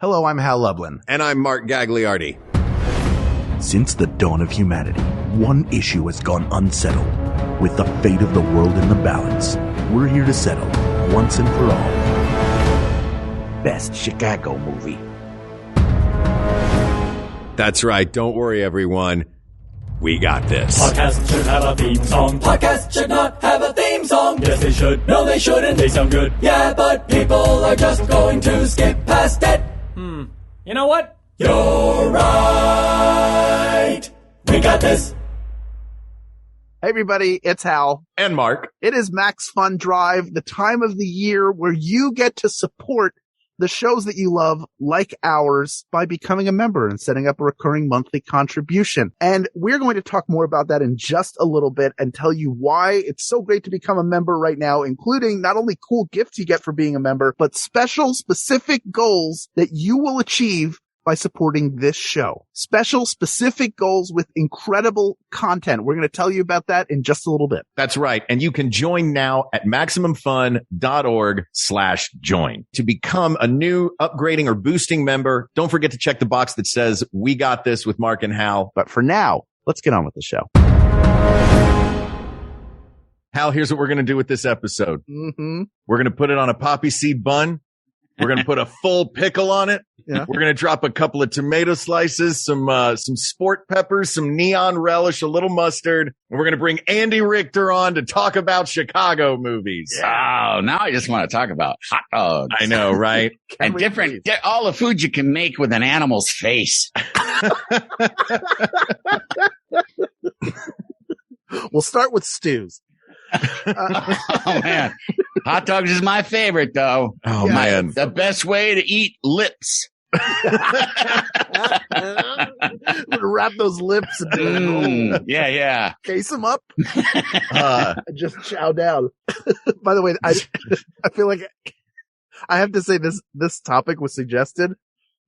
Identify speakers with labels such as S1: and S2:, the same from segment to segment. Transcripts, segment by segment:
S1: Hello, I'm Hal Lublin.
S2: And I'm Mark Gagliardi.
S3: Since the dawn of humanity, one issue has gone unsettled. With the fate of the world in the balance, we're here to settle, once and for all. Best Chicago movie.
S2: That's right. Don't worry, everyone. We got this.
S4: Podcast should have a theme song. Podcast should not have a theme song. Yes, they should. No, they shouldn't. They sound good. Yeah, but people are just going to skip past it. You know what? You're right. We got this.
S1: Hey, everybody, it's Hal.
S2: And Mark.
S1: It is MaxFun Drive, the time of the year where you get to support the shows that you love, like ours, by becoming a member and setting up a recurring monthly contribution. And we're going to talk more about that in just a little bit and tell you why it's so great to become a member right now, including not only cool gifts you get for being a member, but special specific goals that you will achieve by supporting this show. Special specific goals with incredible content. We're going to tell you about that in just a little bit.
S5: That's right. And you can join now at MaximumFun.org/join. To become a new upgrading or boosting member, don't forget to check the box that says, "We got this" with Mark and Hal.
S1: But for now, let's get on with the show.
S5: Hal, here's what we're going to do with this episode.
S1: Mm-hmm.
S5: We're going to put it on a poppy seed bun. We're going to put a full pickle on it.
S1: Yeah.
S5: We're going to drop a couple of tomato slices, some sport peppers, some neon relish, a little mustard. And we're going to bring Andy Richter on to talk about Chicago movies.
S6: Oh, now I just want to talk about hot dogs.
S5: I know, right?
S6: And all the food you can make with an animal's face.
S1: We'll start with stews.
S6: Oh, man. Hot dogs is my favorite, though.
S5: Oh, man.
S6: The best way to eat lips.
S1: Wrap those lips and
S6: Yeah.
S1: case them up. Just chow down. By the way, I feel like I have to say this topic was suggested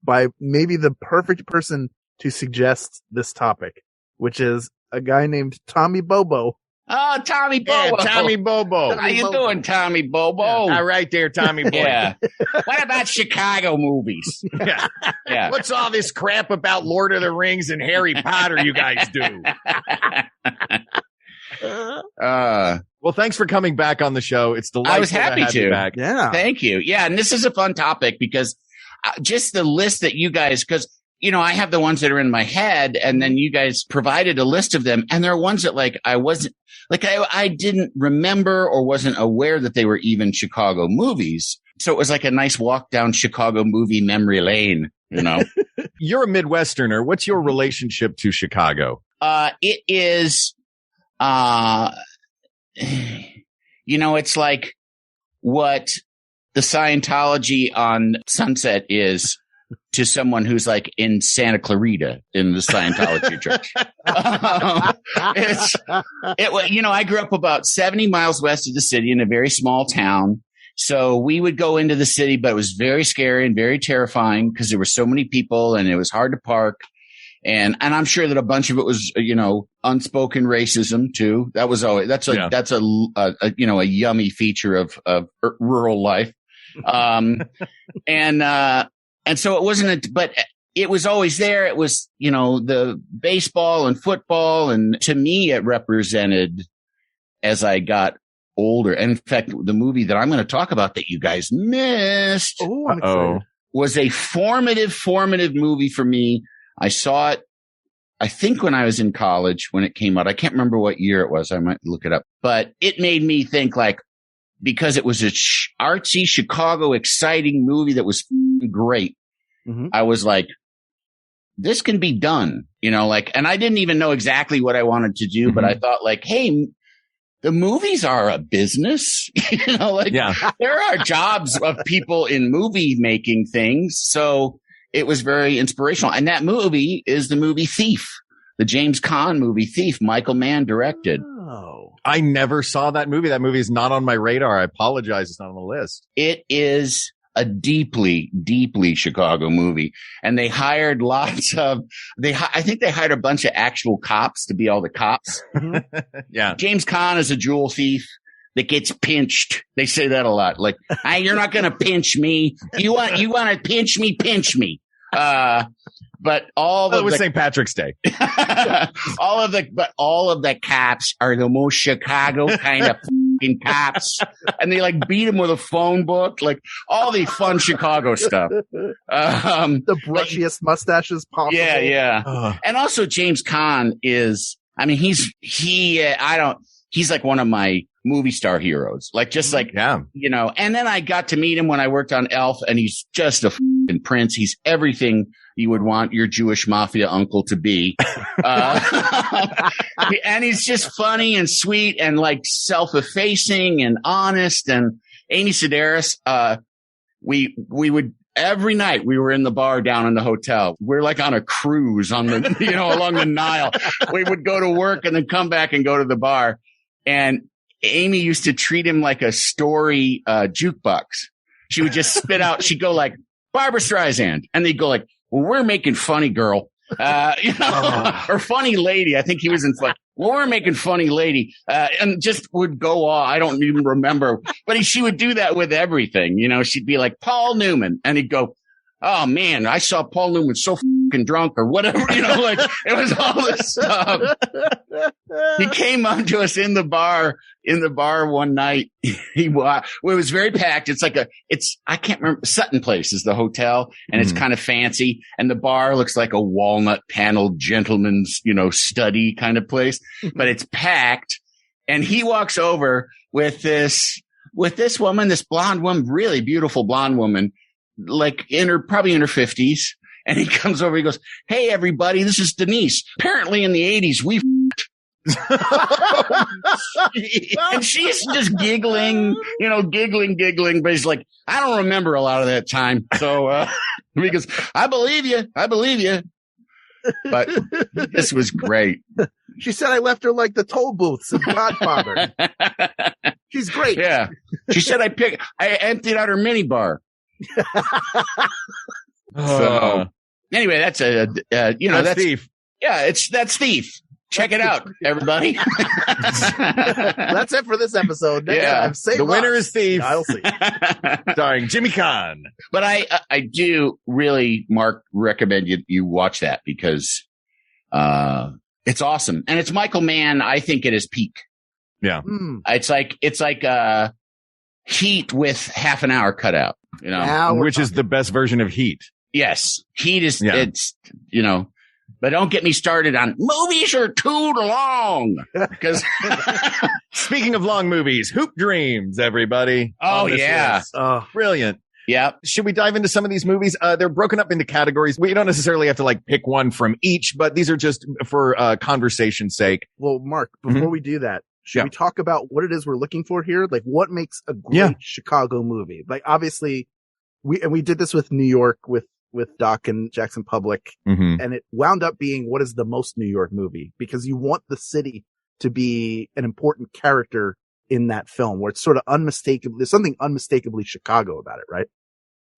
S1: by maybe the perfect person to suggest this topic, which is a guy named Tommy Bobo.
S6: Oh, Tommy Bobo.
S5: Yeah, Tommy Bobo.
S6: How you doing, Tommy Bobo?
S5: All right there, Tommy boy.
S6: Yeah. What about Chicago movies? Yeah.
S5: What's all this crap about Lord of the Rings and Harry Potter you guys do? Well, thanks for coming back on the show. It's delightful.
S6: I was happy
S5: have you back.
S1: Yeah.
S6: Thank you. Yeah. And this is a fun topic because just the list that you guys, because, you know, I have the ones that are in my head and then you guys provided a list of them. And there are ones that I didn't remember or wasn't aware that they were even Chicago movies. So it was like a nice walk down Chicago movie memory lane, you know.
S5: You're a Midwesterner. What's your relationship to Chicago?
S6: It is, you know, it's like what the Scientology on Sunset is to someone who's like in Santa Clarita in the Scientology church. You know, I grew up about 70 miles west of the city in a very small town. So we would go into the city, but it was very scary and very terrifying because there were so many people and it was hard to park. And I'm sure that a bunch of it was, you know, unspoken racism too. That was always, that's a you know, a yummy feature of rural life. And so it wasn't, but it was always there. It was, you know, the baseball and football. And to me, it represented as I got older. And in fact, the movie that I'm going to talk about that you guys missed was a formative movie for me. I saw it, I think when I was in college when it came out. I can't remember what year it was. I might look it up, but it made me think like, because it was a artsy Chicago exciting movie that was great. Mm-hmm. I was like, this can be done, you know, like, and I didn't even know exactly what I wanted to do, but I thought like, hey, the movies are a business, you know, like there are jobs of people in movie making things. So it was very inspirational. And that movie is the movie Thief, the James Caan movie Thief, Michael Mann directed.
S1: Oh,
S5: I never saw that movie. That movie is not on my radar. I apologize. It's not on the list.
S6: It is a deeply, deeply Chicago movie. And they hired I think they hired a bunch of actual cops to be all the cops.
S5: Yeah.
S6: James Caan is a jewel thief. that gets pinched. They say that a lot. Like, you're not going to pinch me. You want to pinch me, pinch me. But
S5: it was St. Patrick's Day.
S6: all of the cops are the most Chicago kind of fucking cops, and they like beat him with a phone book, like all the fun Chicago stuff.
S1: The brushiest mustaches possible.
S6: Yeah. And also James Caan is, I mean, he's like one of my movie star heroes. Like, just like, you know, and then I got to meet him when I worked on Elf, and he's just a fucking prince. He's everything you would want your Jewish mafia uncle to be. And he's just funny and sweet and like self-effacing and honest. And Amy Sedaris, we would, every night we were in the bar down in the hotel. We're like on a cruise on the, you know, along the Nile. We would go to work and then come back and go to the bar. And Amy used to treat him like a story jukebox. She would just spit out. She'd go like, Barbra Streisand. And they'd go like, well, we're making Funny Girl, you know, or Funny Lady. I think he was in well, we're making Funny Lady, and just would go off. I don't even remember, but she would do that with everything. You know, she'd be like Paul Newman, and he'd go, oh man, I saw Paul Newman so fucking drunk or whatever, you know, like it was all this stuff. He came up to us in the bar one night. It was very packed. I can't remember, Sutton Place is the hotel, and it's kind of fancy. And the bar looks like a walnut paneled gentleman's, you know, study kind of place, but it's packed. And he walks over with this woman, this blonde woman, really beautiful blonde woman, like probably in her 50s. And he comes over, he goes, hey, everybody, this is Denise. Apparently in the 80s, we and she's just giggling, you know, giggling. But he's like, I don't remember a lot of that time. So, because I believe you. But this was great.
S1: She said I left her like the toll booths in Godfather. She's great.
S6: Yeah. She said I emptied out her mini bar. So anyway, that's that's
S5: Thief.
S6: Yeah, that's Thief. Check it out, everybody.
S1: That's it for this episode. Next time,
S5: the winner is Thief.
S1: I'll see.
S5: Starring Jimmy Caan.
S6: But I do really, Mark, recommend you watch that because it's awesome. And it's Michael Mann, I think, at his peak.
S5: Yeah.
S6: It's like Heat with half an hour cut out, you know,
S5: which is the best version of Heat.
S6: Yes. Heat is, it's, you know, but don't get me started on movies are too long. Because
S5: speaking of long movies, Hoop Dreams, everybody.
S6: Oh, yeah.
S5: Brilliant.
S6: Yeah.
S5: Should we dive into some of these movies? They're broken up into categories. We don't necessarily have to like pick one from each, but these are just for conversation's sake.
S1: Well, Mark, before we do that, should we talk about what it is we're looking for here? Like, what makes a great Chicago movie? Like, obviously, we did this with New York with Doc and Jackson Public, and it wound up being what is the most New York movie, because you want the city to be an important character in that film, where it's sort of unmistakable. There's something unmistakably Chicago about it, right?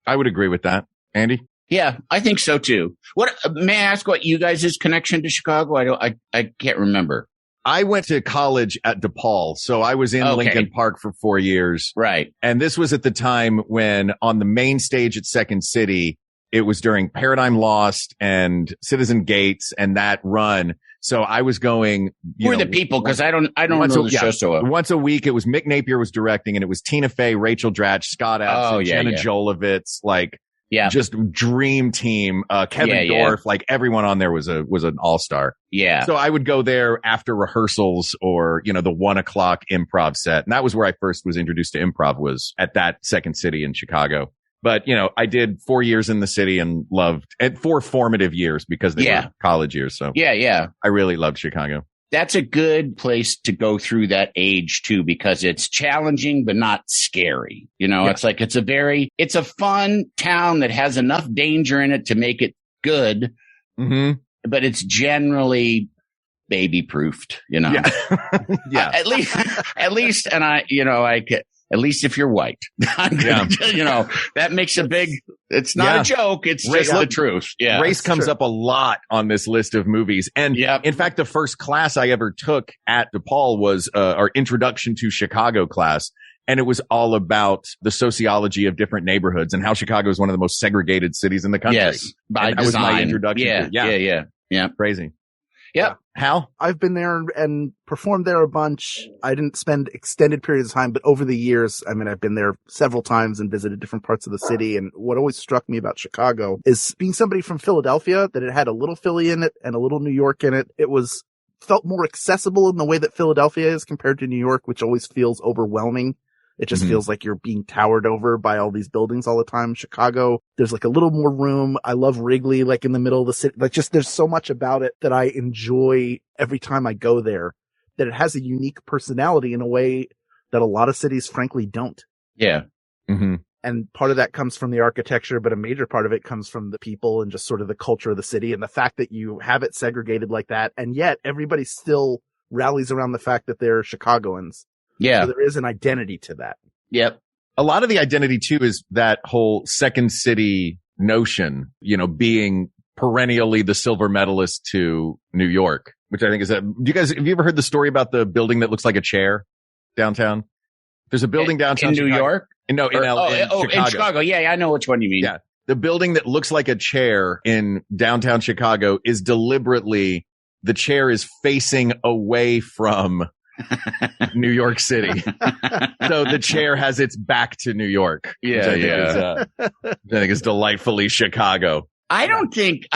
S5: I would agree with that, Andy.
S6: Yeah, I think so too. What may I ask? What you guys' connection to Chicago? I can't remember.
S5: I went to college at DePaul, so I was in Lincoln Park for 4 years.
S6: Right.
S5: And this was at the time when on the main stage at Second City, it was during Paradigm Lost and Citizen Gates and that run. So I was going,
S6: who are the people? Because I don't know the show so well.
S5: Once a week, it was Mick Napier was directing, and it was Tina Fey, Rachel Dratch, Scott Adams, Jenna Jolovitz, like just dream team. Kevin Dorff, like everyone on there was an all-star.
S6: Yeah.
S5: So I would go there after rehearsals or, you know, the 1:00 improv set. And that was where I first was introduced to improv, was at that Second City in Chicago. But, you know, I did 4 years in the city and loved, and 4 formative years because they were college years. So I really loved Chicago.
S6: That's a good place to go through that age too, because it's challenging, but not scary. You know, it's like, it's a fun town that has enough danger in it to make it good, but it's generally baby proofed, you know?
S5: Yeah.
S6: At least, and At least if you're white. You know, that makes a big, it's not a joke. It's just the truth. Yeah.
S5: Race comes up a lot on this list of movies. And in fact, the first class I ever took at DePaul was our Introduction to Chicago class. And it was all about the sociology of different neighborhoods and how Chicago is one of the most segregated cities in the country.
S6: Yes. By design.
S5: That was my introduction.
S6: Yeah.
S5: Crazy.
S6: Yep.
S5: Hal?
S1: I've been there and performed there a bunch. I didn't spend extended periods of time, but over the years, I mean, I've been there several times and visited different parts of the city. And what always struck me about Chicago is being somebody from Philadelphia, that it had a little Philly in it and a little New York in it. It felt more accessible in the way that Philadelphia is compared to New York, which always feels overwhelming. It just feels like you're being towered over by all these buildings all the time. Chicago, there's like a little more room. I love Wrigley, like in the middle of the city. Like just there's so much about it that I enjoy every time I go there, that it has a unique personality in a way that a lot of cities frankly don't.
S6: Yeah.
S5: Mm-hmm.
S1: And part of that comes from the architecture, but a major part of it comes from the people and just sort of the culture of the city and the fact that you have it segregated like that. And yet everybody still rallies around the fact that they're Chicagoans.
S6: Yeah.
S1: So there is an identity to that.
S6: Yep.
S5: A lot of the identity too is that whole second city notion, you know, being perennially the silver medalist to New York, which I think is have you ever heard the story about the building that looks like a chair downtown? There's a building downtown
S6: in New
S5: Chicago.
S6: York?
S5: No, in Chicago.
S6: In Chicago. Yeah, I know which one you mean.
S5: Yeah. The building that looks like a chair in downtown Chicago is deliberately, the chair is facing away from New York City. So the chair has its back to New York.
S6: Yeah,
S5: I think is delightfully Chicago.
S6: I did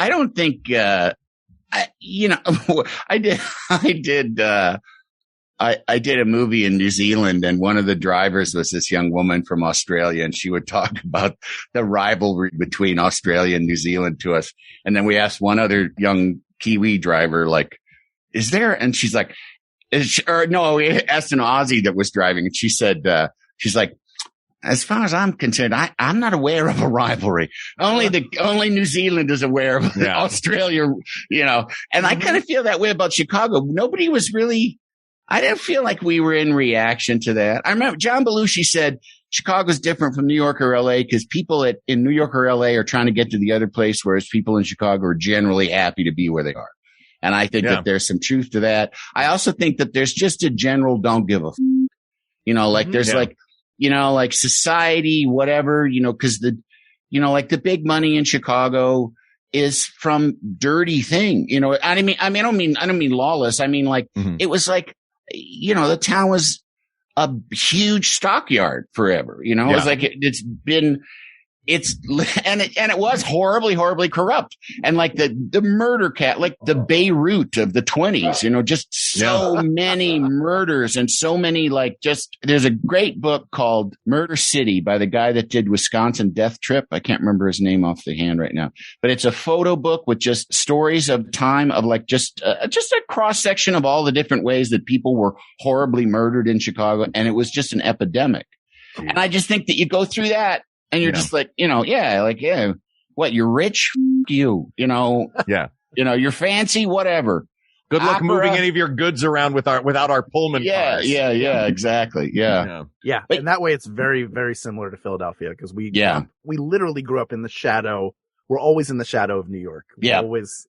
S6: a movie in New Zealand, and one of the drivers was this young woman from Australia, and she would talk about the rivalry between Australia and New Zealand to us. And then we asked one other young Kiwi driver, like, is there? And she's like, we asked an Aussie that was driving, and she said, she's like, as far as I'm concerned, I'm not aware of a rivalry. Only New Zealand is aware of Australia, you know, and I kind of feel that way about Chicago. Nobody was really, I didn't feel like we were in reaction to that. I remember John Belushi said Chicago's different from New York or LA because people in New York or LA are trying to get to the other place, whereas people in Chicago are generally happy to be where they are. And I think that there's some truth to that. I also think that there's just a general don't give a you know, like there's like, you know, like society, whatever, you know, cause like the big money in Chicago is from dirty thing, you know, I don't mean lawless. I mean, like it was like, you know, the town was a huge stockyard forever, you know, it's like it was horribly, horribly corrupt. And like the murder like the Beirut of the 20s, you know, just so many murders and so many there's a great book called Murder City by the guy that did Wisconsin Death Trip. I can't remember his name off the hand right now, but it's a photo book with just stories of time of like just a cross section of all the different ways that people were horribly murdered in Chicago. And it was just an epidemic. And I just think that you go through that, and you're just like, you know, what, you're rich? You know, you know, you're fancy, whatever.
S5: Good luck moving any of your goods around without our Pullman cars.
S6: Yeah, exactly. Yeah.
S1: But in that way, it's very, very similar to Philadelphia because we literally grew up in the shadow. We're always in the shadow of New York. We're always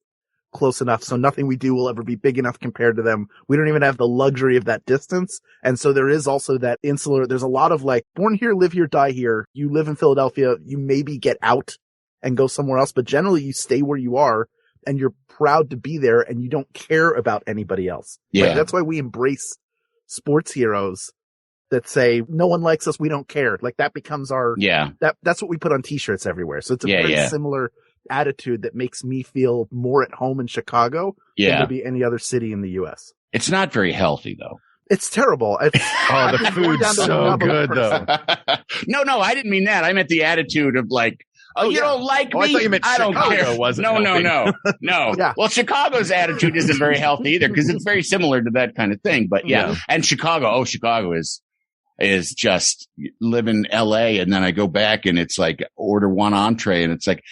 S1: close enough. So nothing we do will ever be big enough compared to them. We don't even have the luxury of that distance. And so there is also that insular, there's a lot of like born here, live here, die here. You live in Philadelphia. You maybe get out and go somewhere else, but generally you stay where you are and you're proud to be there and you don't care about anybody else.
S6: Yeah.
S1: Like, that's why we embrace sports heroes that say, no one likes us. We don't care. Like that becomes our, that's what we put on t-shirts everywhere. So it's a very similar attitude that makes me feel more at home in Chicago than maybe any other city in the U.S.
S6: It's not very healthy though.
S1: It's terrible.
S5: The food's so good though.
S6: No, I didn't mean that. I meant the attitude of like, you don't like me?
S5: I thought you meant
S6: I don't care.
S5: No.
S6: Yeah. Well, Chicago's attitude isn't very healthy either because it's very similar to that kind of thing. But and Chicago is just live in LA. And then I go back and it's like order one entree and it's like,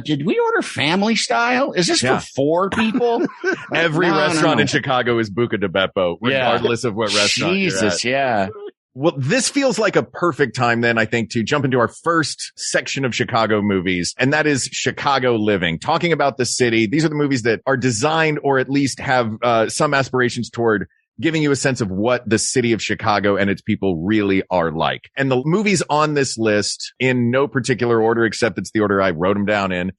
S6: did we order family style? Is this for 4 people?
S5: Every restaurant in Chicago is Buca di Beppo, regardless of what restaurant you're at.
S6: Yeah.
S5: Well, this feels like a perfect time then, I think, to jump into our first section of Chicago movies, and that is Chicago Living. Talking about the city, these are the movies that are designed or at least have some aspirations toward giving you a sense of what the city of Chicago and its people really are like. And the movies on this list, in no particular order, except it's the order I wrote them down in,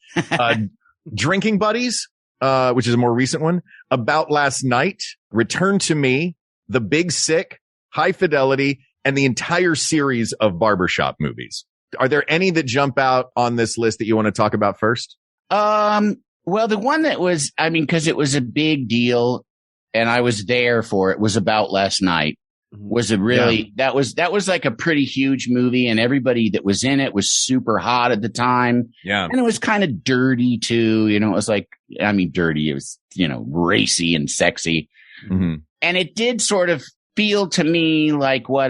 S5: Drinking Buddies, which is a more recent one, About Last Night, Return to Me, The Big Sick, High Fidelity, and the entire series of barbershop movies. Are there any that jump out on this list that you want to talk about first?
S6: Well, the one that was, I mean, cause it was a big deal and I was there for it, was About Last Night. Was a really, that was like a pretty huge movie, and everybody that was in it was super hot at the time.
S5: Yeah.
S6: And it was kind of dirty too. You know, it was like, I mean, dirty. It was, you know, racy and sexy.
S5: Mm-hmm.
S6: And it did sort of feel to me like what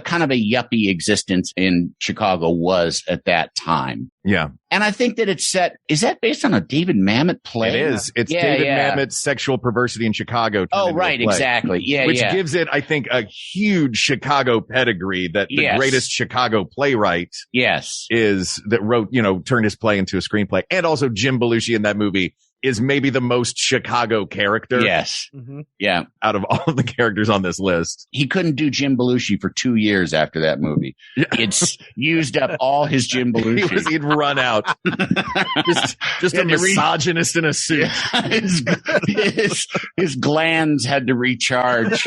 S6: kind of a yuppie existence in Chicago was at that time.
S5: Yeah.
S6: And I think that is that based on a David Mamet play?
S5: It is. It's David Mamet's Sexual Perversity in Chicago.
S6: Oh, right. Exactly. Yeah.
S5: Which gives it, I think, a huge Chicago pedigree that the greatest Chicago playwright turned his play into a screenplay. And also Jim Belushi in that movie is maybe the most Chicago character.
S6: Yes.
S1: Mm-hmm.
S6: Yeah.
S5: Out of all of the characters on this list.
S6: He couldn't do Jim Belushi for 2 years after that movie. It's used up all his Jim Belushi.
S5: He'd run out. just a misogynist in a suit.
S6: his glands had to recharge.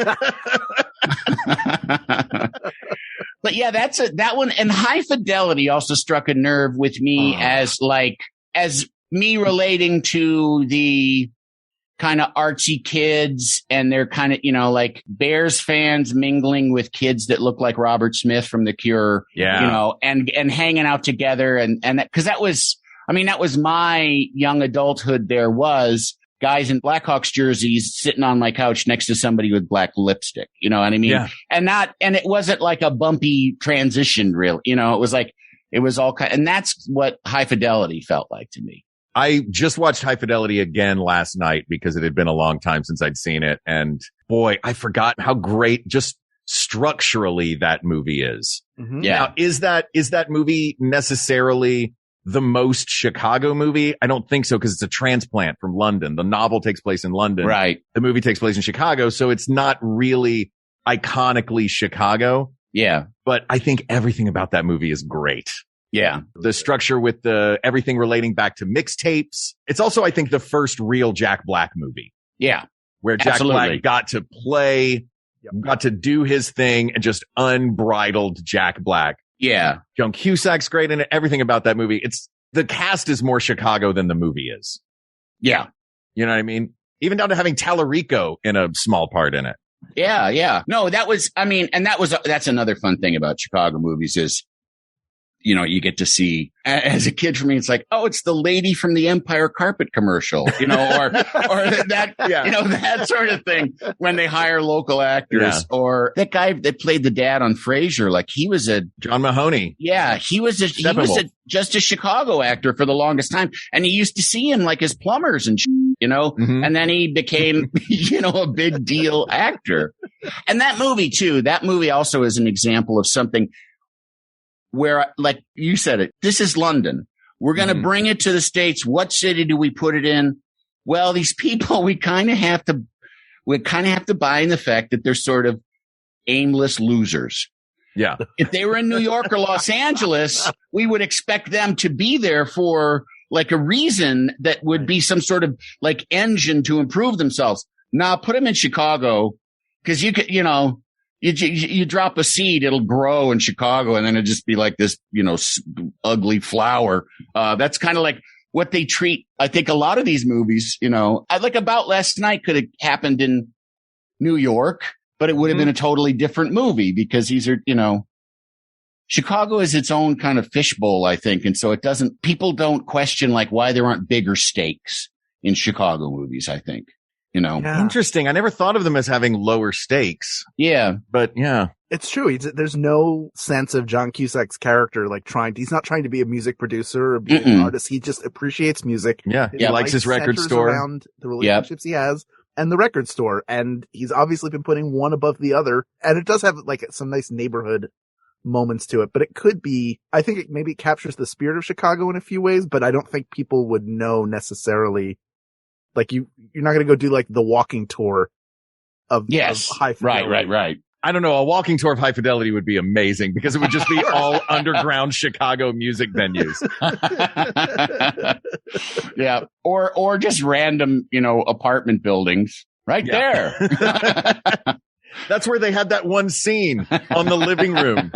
S6: But yeah, that one. And High Fidelity also struck a nerve with me as me relating to the kind of artsy kids, and they're kind of, you know, like Bears fans mingling with kids that look like Robert Smith from The Cure, you know, and hanging out together. And cause that was my young adulthood. There was guys in Blackhawks jerseys sitting on my couch next to somebody with black lipstick. You know what I mean? Yeah. And it wasn't like a bumpy transition, really. You know, it was like, it was all kind, and that's what High Fidelity felt like to me.
S5: I just watched High Fidelity again last night because it had been a long time since I'd seen it. And boy, I forgot how great just structurally that movie is.
S6: Mm-hmm. Yeah.
S5: Now, is that movie necessarily the most Chicago movie? I don't think so, because it's a transplant from London. The novel takes place in London.
S6: Right.
S5: The movie takes place in Chicago. So it's not really iconically Chicago.
S6: Yeah.
S5: But I think everything about that movie is great.
S6: Yeah.
S5: The structure with everything relating back to mixtapes. It's also, I think, the first real Jack Black movie.
S6: Yeah.
S5: Where Jack Black got to play, got to do his thing, and just unbridled Jack Black.
S6: Yeah.
S5: Joan Cusack's great in it. Everything about that movie. The cast is more Chicago than the movie is.
S6: Yeah.
S5: You know what I mean? Even down to having Tallarico in a small part in it.
S6: Yeah. Yeah. No, that's another fun thing about Chicago movies is, you know, you get to see, as a kid for me, it's like, oh, it's the lady from the Empire carpet commercial, you know, or that, you know, that sort of thing when they hire local actors, or that guy that played the dad on Frasier, like he was
S5: John Mahoney.
S6: Yeah. He was just a Chicago actor for the longest time. And you used to see him like as plumbers and you know, and then he became, you know, a big deal actor. And that movie also is an example of something where, like you said it, this is London. We're going to bring it to the States. What city do we put it in? Well, these people, we kind of have to buy in the fact that they're sort of aimless losers.
S5: Yeah.
S6: If they were in New York or Los Angeles, we would expect them to be there for like a reason that would be some sort of like engine to improve themselves. Now put them in Chicago, because you could, you know, you drop a seed, it'll grow in Chicago, and then it'll just be like this, you know, ugly flower. That's kind of like what they treat, I think, a lot of these movies, you know. Like About Last Night could have happened in New York, but it would have been a totally different movie, because these are, you know, Chicago is its own kind of fishbowl, I think. And so people don't question like why there aren't bigger stakes in Chicago movies, I think. You know,
S5: Interesting. I never thought of them as having lower stakes.
S6: Yeah.
S5: But yeah,
S1: it's true. There's no sense of John Cusack's character, like he's not trying to be a music producer or be an artist. He just appreciates music.
S5: Yeah. He likes his record store.
S1: Around the relationships he has and the record store. And he's obviously been putting one above the other. And it does have like some nice neighborhood moments to it, but it could be, I think it maybe captures the spirit of Chicago in a few ways, but I don't think people would know necessarily, like you're not going to go do like the walking tour of High Fidelity.
S6: Right.
S5: I don't know. A walking tour of High Fidelity would be amazing because it would just be all underground Chicago music venues.
S6: Yeah. Or just random, apartment buildings right there.
S5: That's where they had that one scene on the living room.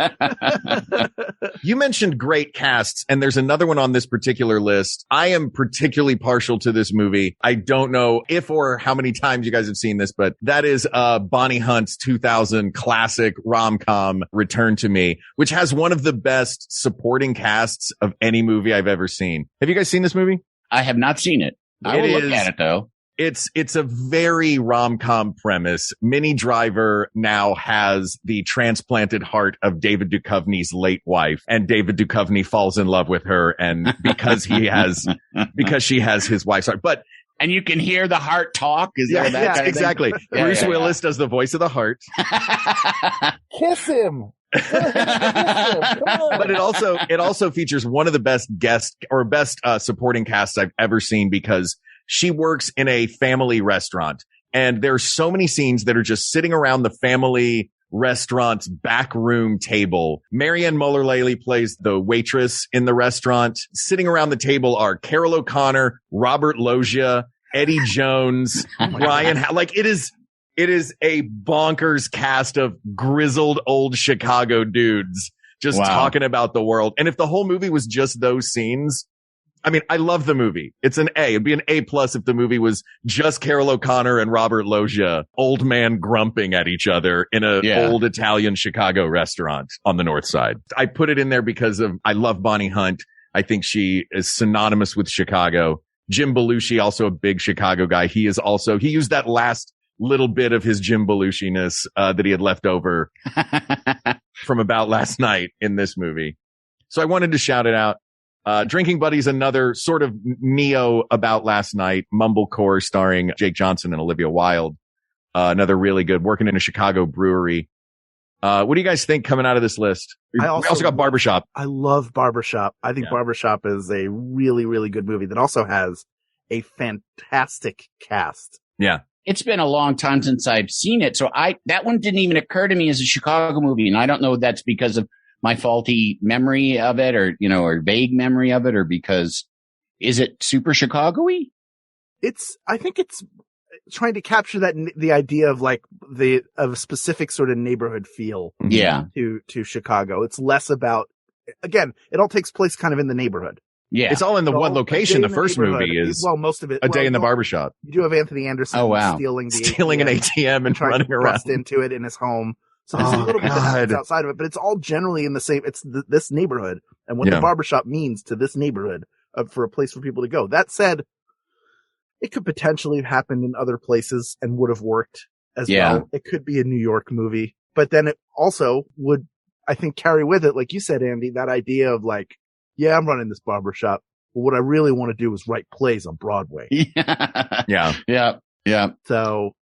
S5: You mentioned great casts, and there's another one on this particular list. I am particularly partial to this movie. I don't know if or how many times you guys have seen this, but that is Bonnie Hunt's 2000 classic rom-com Return to Me, which has one of the best supporting casts of any movie I've ever seen. Have you guys seen this movie?
S6: I have not seen it. I will look at it, though.
S5: It's a very rom-com premise. Minnie Driver now has the transplanted heart of David Duchovny's late wife, and David Duchovny falls in love with her, and because she has his wife's heart.
S6: And you can hear the heart talk. Is that kind of
S5: exactly.
S6: Yeah,
S5: Bruce Willis does the voice of the heart.
S1: Kiss him.
S5: But it also features one of the best supporting casts I've ever seen, because she works in a family restaurant, and there's so many scenes that are just sitting around the family restaurant's back room table. Marianne Muller-Lely plays the waitress in the restaurant. Sitting around the table are Carol O'Connor, Robert Loggia, Eddie Jones, Brian. It is a bonkers cast of grizzled old Chicago dudes just talking about the world. And if the whole movie was just those scenes, I mean, I love the movie. It's an A. It'd be an A+ if the movie was just Carol O'Connor and Robert Loggia, old man grumping at each other in a old Italian Chicago restaurant on the North Side. I put it in there because I love Bonnie Hunt. I think she is synonymous with Chicago. Jim Belushi, also a big Chicago guy. He used that last little bit of his Jim Belushi-ness that he had left over from About Last Night in this movie. So I wanted to shout it out. Drinking Buddies, another sort of neo About Last Night, mumblecore starring Jake Johnson and Olivia Wilde. Another really good, working in a Chicago brewery. What do you guys think coming out of this list? We also got Barbershop.
S1: I love Barbershop. I think Barbershop is a really, really good movie that also has a fantastic cast.
S5: Yeah.
S6: It's been a long time since I've seen it. So that one didn't even occur to me as a Chicago movie. And I don't know if that's because of my faulty memory of it or vague memory of it, or because is it super Chicago-y?
S1: I think it's trying to capture the idea of like of a specific sort of neighborhood feel.
S6: Yeah.
S1: To Chicago. It's less about, again, it all takes place kind of in the neighborhood.
S5: Yeah. It's all in the one location. The first movie is
S1: most of it.
S5: A Day in the Barbershop.
S1: You do have Anthony Anderson stealing
S5: an ATM and running around.
S1: Bust into it in his home. So there's a little bit that's outside of it, but it's all generally in the same, it's this neighborhood and what the barbershop means to this neighborhood for a place for people to go. That said, it could potentially have happened in other places and would have worked as well. It could be a New York movie, but then it also would, I think, carry with it, like you said, Andy, that idea of like, yeah, I'm running this barbershop, but what I really want to do is write plays on Broadway.
S6: Yeah.
S1: So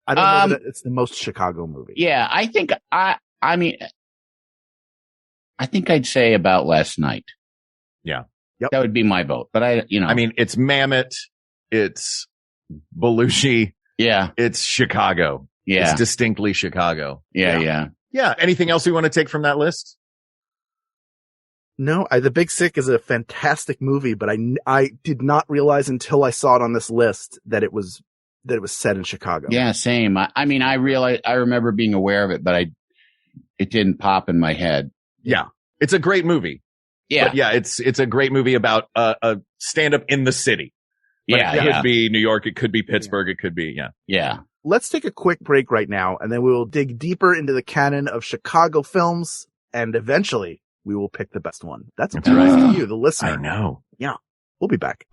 S1: I don't know that it's the most Chicago movie.
S6: Yeah, I think I think I'd say About Last Night.
S5: Yeah.
S1: Yep.
S6: That would be my vote. But I mean,
S5: it's Mamet, it's Belushi.
S6: Yeah.
S5: It's Chicago.
S6: Yeah.
S5: It's distinctly Chicago.
S6: Yeah.
S5: Anything else we want to take from that list?
S1: No, The Big Sick is a fantastic movie, but I did not realize until I saw it on this list that it was set in Chicago.
S6: Yeah, same. I mean, I remember being aware of it, but it didn't pop in my head.
S5: Yeah. It's a great movie.
S6: Yeah.
S5: But yeah, it's a great movie about a stand-up in the city. But it could be New York, it could be Pittsburgh, it could be,
S6: Yeah.
S1: Let's take a quick break right now, and then we will dig deeper into the canon of Chicago films, and eventually we will pick the best one. That's up to you, the listener.
S5: I know.
S1: Yeah. We'll be back.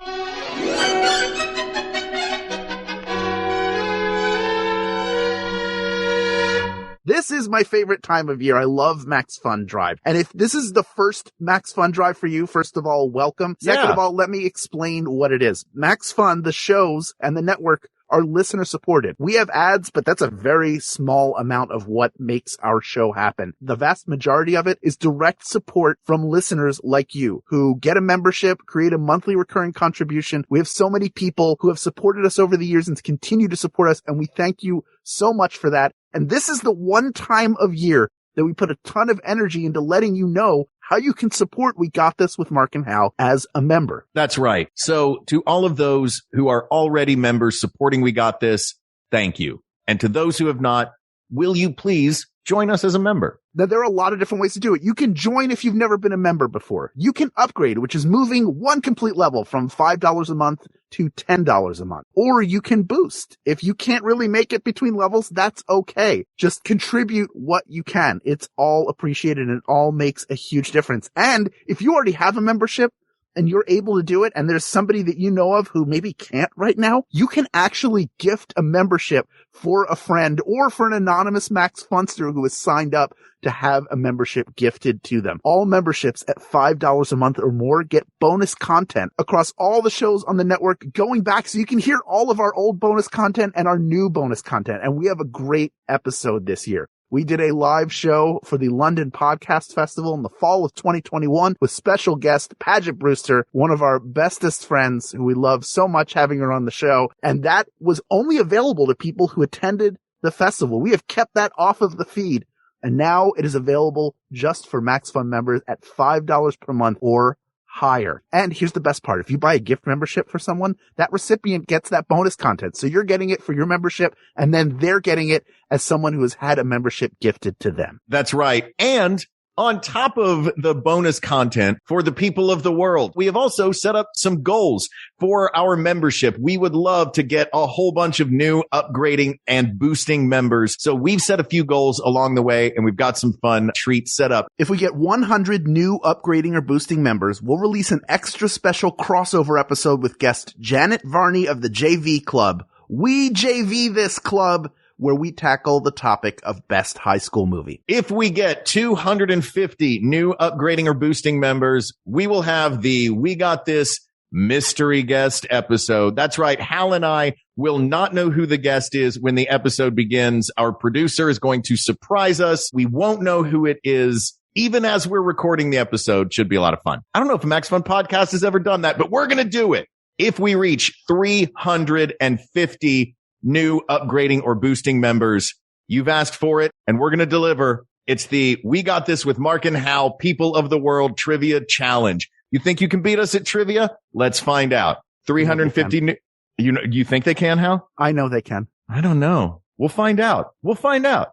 S1: This is my favorite time of year. I love MaxFun Drive. And if this is the first MaxFun Drive for you, first of all, welcome. Second of all, let me explain what it is. MaxFun, the shows and the network are listener supported. We have ads, but that's a very small amount of what makes our show happen. The vast majority of it is direct support from listeners like you who get a membership, create a monthly recurring contribution. We have so many people who have supported us over the years and continue to support us, and we thank you so much for that. And this is the one time of year that we put a ton of energy into letting you know how you can support We Got This with Mark and Hal as a member.
S5: That's right. So to all of those who are already members supporting We Got This, thank you. And to those who have not, will you please join us as a member?
S1: Now, there are a lot of different ways to do it. You can join if you've never been a member before. You can upgrade, which is moving one complete level from $5 a month to $10 a month. Or you can boost. If you can't really make it between levels, that's okay. Just contribute what you can. It's all appreciated and it all makes a huge difference. And if you already have a membership, and you're able to do it, and there's somebody that you know of who maybe can't right now, you can actually gift a membership for a friend or for an anonymous MaxFunster who has signed up to have a membership gifted to them. All memberships at $5 a month or more get bonus content across all the shows on the network going back, so you can hear all of our old bonus content and our new bonus content. And we have a great episode this year. We did a live show for the London Podcast Festival in the fall of 2021 with special guest Paget Brewster, one of our bestest friends who we love so much having her on the show. And that was only available to people who attended the festival. We have kept that off of the feed, and now it is available just for MaxFun members at $5 per month or higher. And here's the best part. If you buy a gift membership for someone, that recipient gets that bonus content. So you're getting it for your membership, and then they're getting it as someone who has had a membership gifted to them.
S5: That's right. And on top of the bonus content for the people of the world, we have also set up some goals for our membership. We would love to get a whole bunch of new upgrading and boosting members. So we've set a few goals along the way, and we've got some fun treats set up.
S1: If we get 100 new upgrading or boosting members, we'll release an extra special crossover episode with guest Janet Varney of the JV Club. We JV this club, where we tackle the topic of best high school movie.
S5: If we get 250 new upgrading or boosting members, we will have the We Got This mystery guest episode. That's right. Hal and I will not know who the guest is when the episode begins. Our producer is going to surprise us. We won't know who it is. Even as we're recording the episode, should be a lot of fun. I don't know if a MaxFun podcast has ever done that, but we're going to do it. If we reach 350 new upgrading or boosting members, you've asked for it, and we're going to deliver. It's the We Got This with Mark and Hal People of the World Trivia Challenge. You think you can beat us at trivia? Let's find out. 350 new. You think they can, Hal?
S1: I know they can.
S5: I don't know. We'll find out. We'll find out.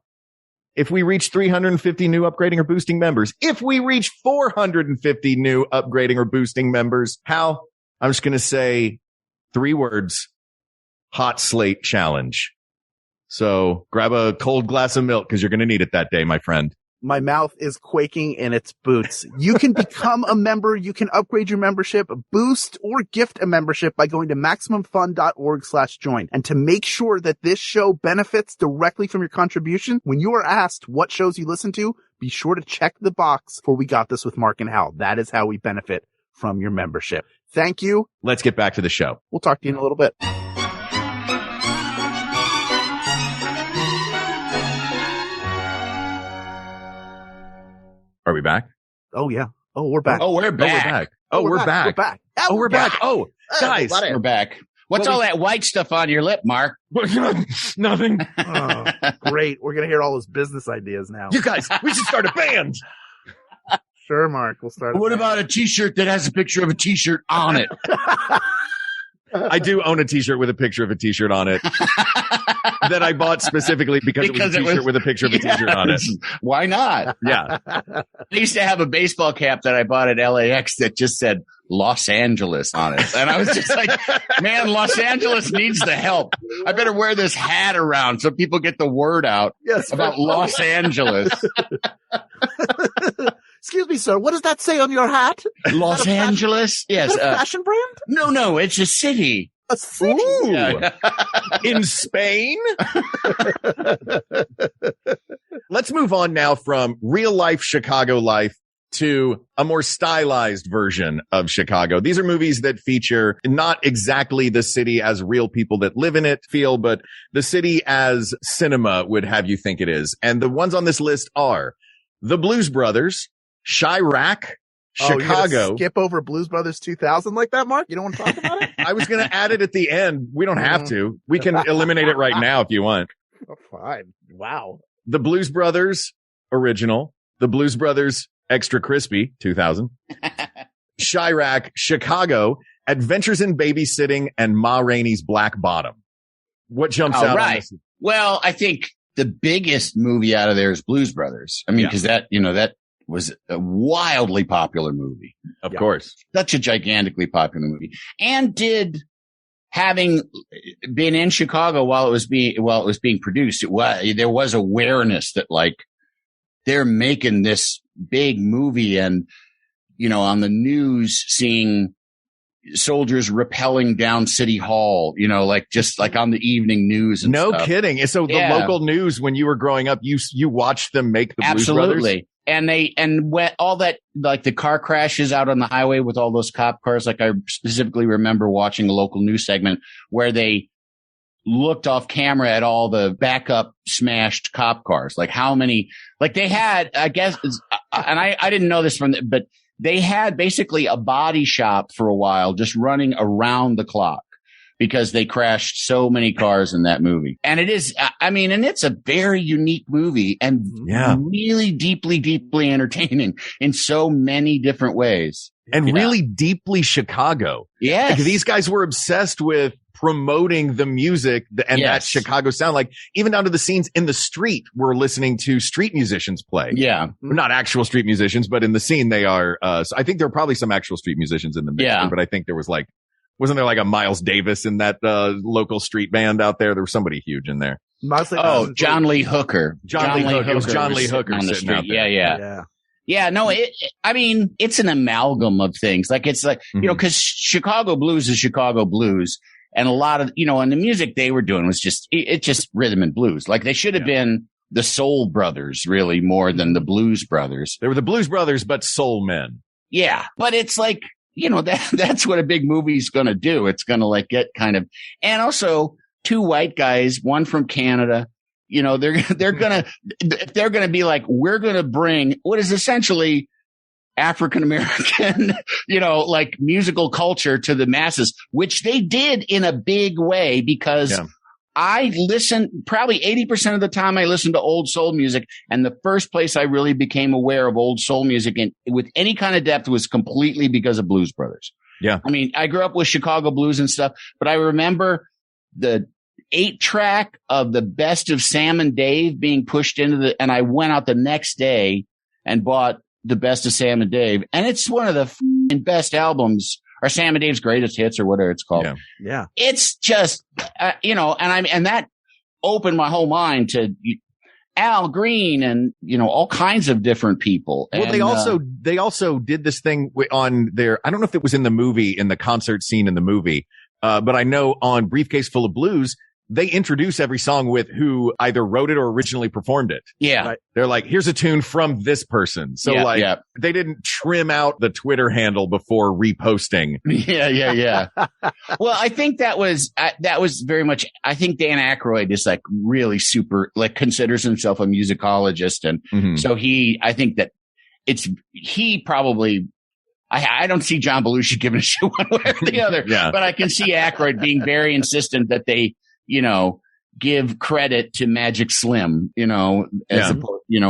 S5: If we reach 350 new upgrading or boosting members, if we reach 450 new upgrading or boosting members, Hal, I'm just going to say 3 words. Hot slate challenge. So grab a cold glass of milk because you're going to need it that day, my friend.
S1: My mouth is quaking in its boots. You can become a member. You can upgrade your membership, boost, or gift a membership by going to MaximumFun.org/join. And to make sure that this show benefits directly from your contribution, when you are asked what shows you listen to, be sure to check the box for We Got This with Mark and Hal. That is how we benefit from your membership. Thank you.
S5: Let's get back to the show.
S1: We'll talk to you in a little bit.
S5: Are we back?
S1: Oh, yeah. Oh, we're back.
S6: Oh, we're back.
S5: We're back.
S1: We're back.
S5: Oh, we're back. Oh, guys.
S6: We're back. What's all that white stuff on your lip, Mark?
S5: Nothing.
S1: Oh, great. We're going to hear all those business ideas now.
S5: You guys, we should start a band.
S1: Sure, Mark. We'll start.
S6: What about a T-shirt that has a picture of a T-shirt on it?
S5: I do own a T-shirt with a picture of a T-shirt on it that I bought specifically because it was a T-shirt with a picture of a T-shirt on it.
S6: Why not?
S5: Yeah.
S6: I used to have a baseball cap that I bought at LAX that just said Los Angeles on it. And I was just like, man, Los Angeles needs the help. I better wear this hat around so people get the word out about Los Angeles.
S1: Excuse me, sir. What does that say on your hat?
S6: Los Angeles? Yes.
S1: Is that a fashion brand?
S6: No, it's a city.
S1: A city?
S6: Yeah.
S5: In Spain? Let's move on now from real life Chicago life to a more stylized version of Chicago. These are movies that feature not exactly the city as real people that live in it feel, but the city as cinema would have you think it is. And the ones on this list are The Blues Brothers, Chirac, Chicago.
S1: Skip over Blues Brothers 2000 like that, Mark? You don't want to talk about it?
S5: I was going to add it at the end. We don't have to. We can eliminate it right now if you want.
S1: Oh, fine. Wow.
S5: The Blues Brothers original, The Blues Brothers Extra Crispy 2000, Chirac, Chicago, Adventures in Babysitting, and Ma Rainey's Black Bottom. What jumps out on this?
S6: Well, I think the biggest movie out of there is Blues Brothers. I mean, because that was a wildly popular movie.
S5: Of course.
S6: Such a gigantically popular movie. And having been in Chicago while it was being produced, there was awareness that like they're making this big movie, and on the news seeing soldiers rappelling down City Hall, just like on the evening news and
S5: no
S6: stuff.
S5: Kidding. So the local news when you were growing up, you watched them make the Blues Brothers?
S6: Absolutely. And all that, like the car crashes out on the highway with all those cop cars. Like I specifically remember watching a local news segment where they looked off camera at all the backup smashed cop cars. Like how many, like they had, I guess, and I didn't know this but they had basically a body shop for a while just running around the clock because they crashed so many cars in that movie. And it is, and it's a very unique movie and really deeply, deeply entertaining in so many different ways.
S5: And really deeply Chicago.
S6: Yes.
S5: Like these guys were obsessed with promoting the music and that Chicago sound. Like even down to the scenes in the street, we're listening to street musicians play.
S6: Yeah.
S5: Not actual street musicians, but in the scene they are. So I think there are probably some actual street musicians in the mix. But I think there was wasn't there like a Miles Davis in that local street band out there? There was somebody huge in there.
S6: John Lee Hooker.
S5: John Lee Hooker. It was John Lee Hooker
S6: on the
S5: sitting out
S6: street.
S5: there.
S6: Yeah, no, it's an amalgam of things. Like it's like, cause Chicago blues is Chicago blues. And a lot of, and the music they were doing was just rhythm and blues. Like they should have been the Soul Brothers really more than the Blues Brothers.
S5: They were the Blues Brothers, but soul men.
S6: Yeah. But it's like, that's what a big movie's going to do. It's going to like get kind of, and also two white guys, one from Canada, they're going to be like, we're going to bring what is essentially African-American, like musical culture to the masses, which they did in a big way because I listen probably 80% of the time I listen to old soul music. And the first place I really became aware of old soul music and with any kind of depth was completely because of Blues Brothers.
S5: Yeah.
S6: I mean, I grew up with Chicago blues and stuff, but I remember the 8-track of the best of Sam and Dave being pushed into and I went out the next day and bought the best of Sam and Dave. And it's one of the best albums or Sam and Dave's greatest hits or whatever it's called.
S1: Yeah.
S6: It's just, and that opened my whole mind to Al Green and, all kinds of different people.
S5: Well,
S6: and,
S5: they also did this thing on their, I don't know if it was in the movie, in the concert scene in the movie, but I know on Briefcase Full of Blues, they introduce every song with who either wrote it or originally performed it.
S6: Yeah.
S5: Right? They're like, here's a tune from this person. So they didn't trim out the Twitter handle before reposting.
S6: Yeah. Well, I think that was very much, I think Dan Aykroyd is like really super, like considers himself a musicologist. And so I think that he probably, I don't see John Belushi giving a shit one way or the other, but I can see Aykroyd being very insistent that they, give credit to Magic Slim, as opposed, and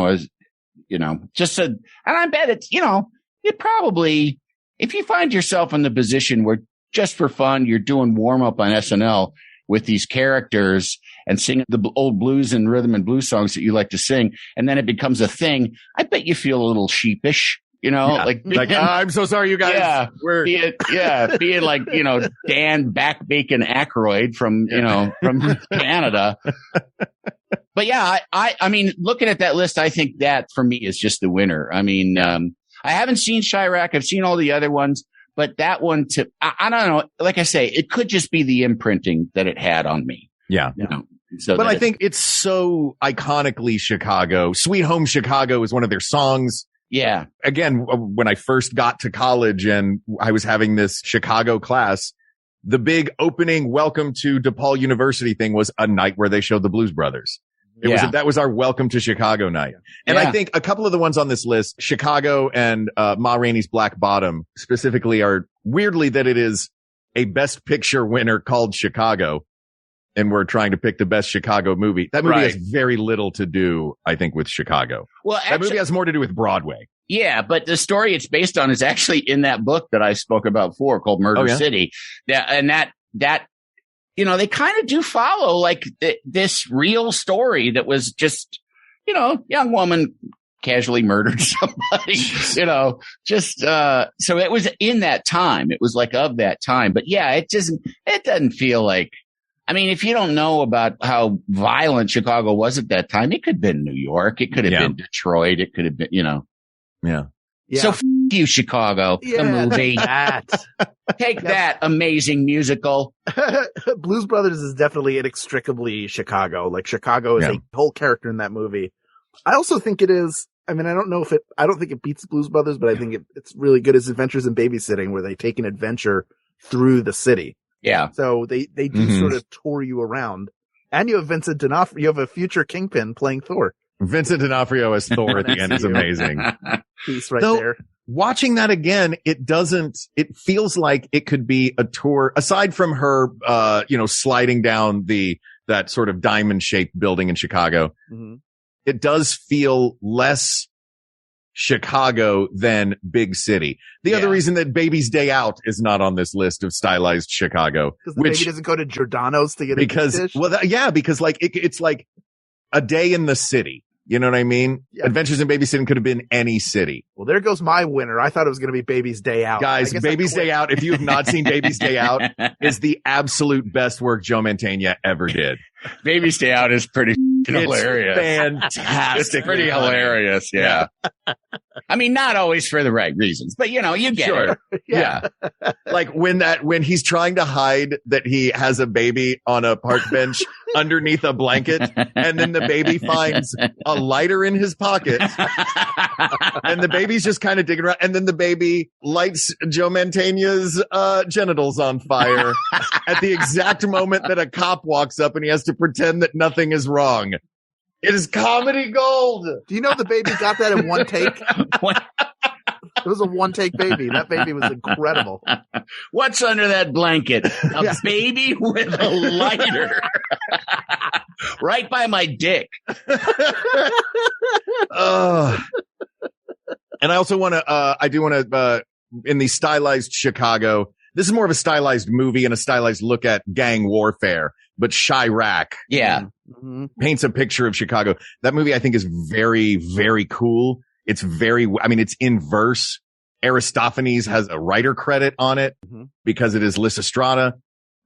S6: I bet it's, it probably, if you find yourself in the position where just for fun, you're doing warm up on SNL with these characters and singing the old blues and rhythm and blues songs that you like to sing, and then it becomes a thing, I bet you feel a little sheepish. I'm so sorry, you guys.
S5: Yeah,
S6: being like, Dan Back Bacon Aykroyd from Canada. But yeah, I mean, looking at that list, I think that for me is just the winner. I mean, I haven't seen Chirac. I've seen all the other ones, but that one I don't know. Like I say, it could just be the imprinting that it had on me.
S5: Yeah. But I think it's so iconically Chicago. Sweet Home Chicago is one of their songs.
S6: Yeah.
S5: Again, when I first got to college and I was having this Chicago class, the big opening welcome to DePaul University thing was a night where they showed the Blues Brothers. That was our welcome to Chicago night. And I think a couple of the ones on this list, Chicago and Ma Rainey's Black Bottom specifically, are weirdly that it is a Best Picture winner called Chicago. And we're trying to pick the best Chicago movie. That movie has very little to do, I think, with Chicago. Well, actually, that movie has more to do with Broadway.
S6: Yeah, but the story it's based on is actually in that book that I spoke about before called Murder City. That they kind of do follow like this real story that was just, young woman casually murdered somebody, so it was in that time. It was like of that time. But yeah, it doesn't feel like, I mean, if you don't know about how violent Chicago was at that time, it could have been New York. It could have been Detroit. It could have been,
S5: Yeah.
S6: So f you, Chicago, the movie. Take that amazing musical.
S1: Blues Brothers is definitely inextricably Chicago. Like Chicago is a whole character in that movie. I also think it is. I mean, I don't think it beats Blues Brothers, but I think it's really good as Adventures in Babysitting, where they take an adventure through the city.
S6: Yeah.
S1: So they do sort of tour you around. And you have Vincent D'Onofrio. You have a future Kingpin playing Thor.
S5: Vincent D'Onofrio as Thor at the end is amazing.
S1: Piece there.
S5: Watching that again, it feels like it could be a tour, aside from her, sliding down that sort of diamond shaped building in Chicago. Mm-hmm. It does feel less Chicago than big city. The other reason that Baby's Day Out is not on this list of stylized Chicago,
S1: because the baby doesn't go to Giordano's to get a dish?
S5: Because like it's like a day in the city. You know what I mean? Yeah. Adventures in Babysitting could have been any city.
S1: Well, there goes my winner. I thought it was going to be Baby's Day Out.
S5: Guys, Baby's Day Out, if you have not seen Baby's Day Out, is the absolute best work Joe Mantegna ever did.
S6: Baby's Day Out is pretty hilarious.
S5: Fantastic.
S6: It's pretty hilarious. Yeah. I mean, not always for the right reasons, but you get it. Yeah.
S5: Like when he's trying to hide that he has a baby on a park bench underneath a blanket, and then the baby finds a lighter in his pocket, and the baby's just kind of digging around, and then the baby lights Joe Mantegna's genitals on fire at the exact moment that a cop walks up and he has to pretend that nothing is wrong. It is comedy gold.
S1: Do you know the baby got that in one take? It was a one-take baby. That baby was incredible.
S6: What's under that blanket? A baby with a lighter. Right by my dick.
S5: And I also want to, in the stylized Chicago, this is more of a stylized movie and a stylized look at gang warfare, but Chirac.
S6: Yeah.
S5: Paints a picture of Chicago. That movie I think is very, very cool. It's it's in verse. Aristophanes has a writer credit on it because it is Lysistrata,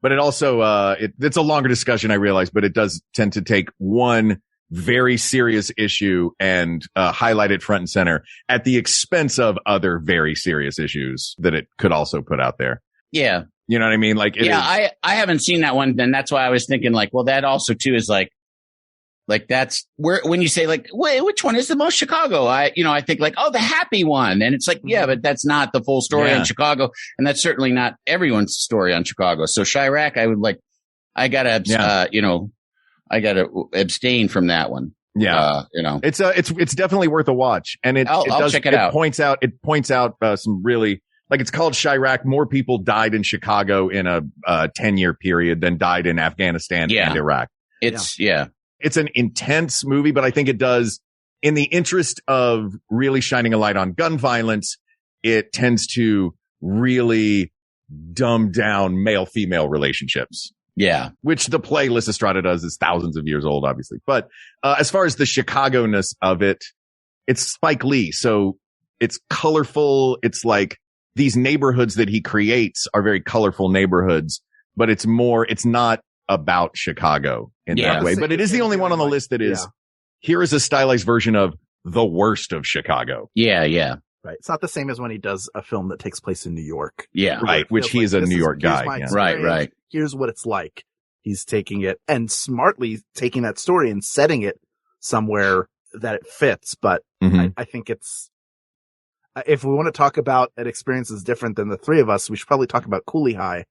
S5: but it also, it's a longer discussion, I realize, but it does tend to take one very serious issue and, highlight it front and center at the expense of other very serious issues that it could also put out there.
S6: Yeah.
S5: You know what I mean? Like,
S6: I haven't seen that one. Then that's why I was thinking like, well, that also too is like that's where, when you say like, wait, which one is the most Chicago? I think like, oh, the happy one. And it's like, yeah, but that's not the full story on Chicago. And that's certainly not everyone's story on Chicago. So Chirac, I gotta abstain from that one.
S5: Yeah. It's definitely worth a watch. And
S6: I'll check it out.
S5: It points out some really, like, it's called Chirac. More people died in Chicago in a 10-year period than died in Afghanistan and Iraq. It's an intense movie, but I think it does, in the interest of really shining a light on gun violence, it tends to really dumb down male-female relationships.
S6: Yeah.
S5: Which the play Lysistrata does is thousands of years old, obviously. But as far as the Chicago-ness of it, it's Spike Lee. So it's colorful. It's like these neighborhoods that he creates are very colorful neighborhoods, but it's not about Chicago in that way. But it is the only one on the list that is, here is a stylized version of the worst of Chicago.
S6: Yeah, yeah.
S1: Right. It's not the same as when he does a film that takes place in New York.
S6: Yeah.
S5: Right. Which he is a New York guy.
S6: Right.
S1: Here's what it's like. He's taking it and smartly taking that story and setting it somewhere that it fits. But I think it's if we want to talk about an experience that's different than the three of us, we should probably talk about Cooley High.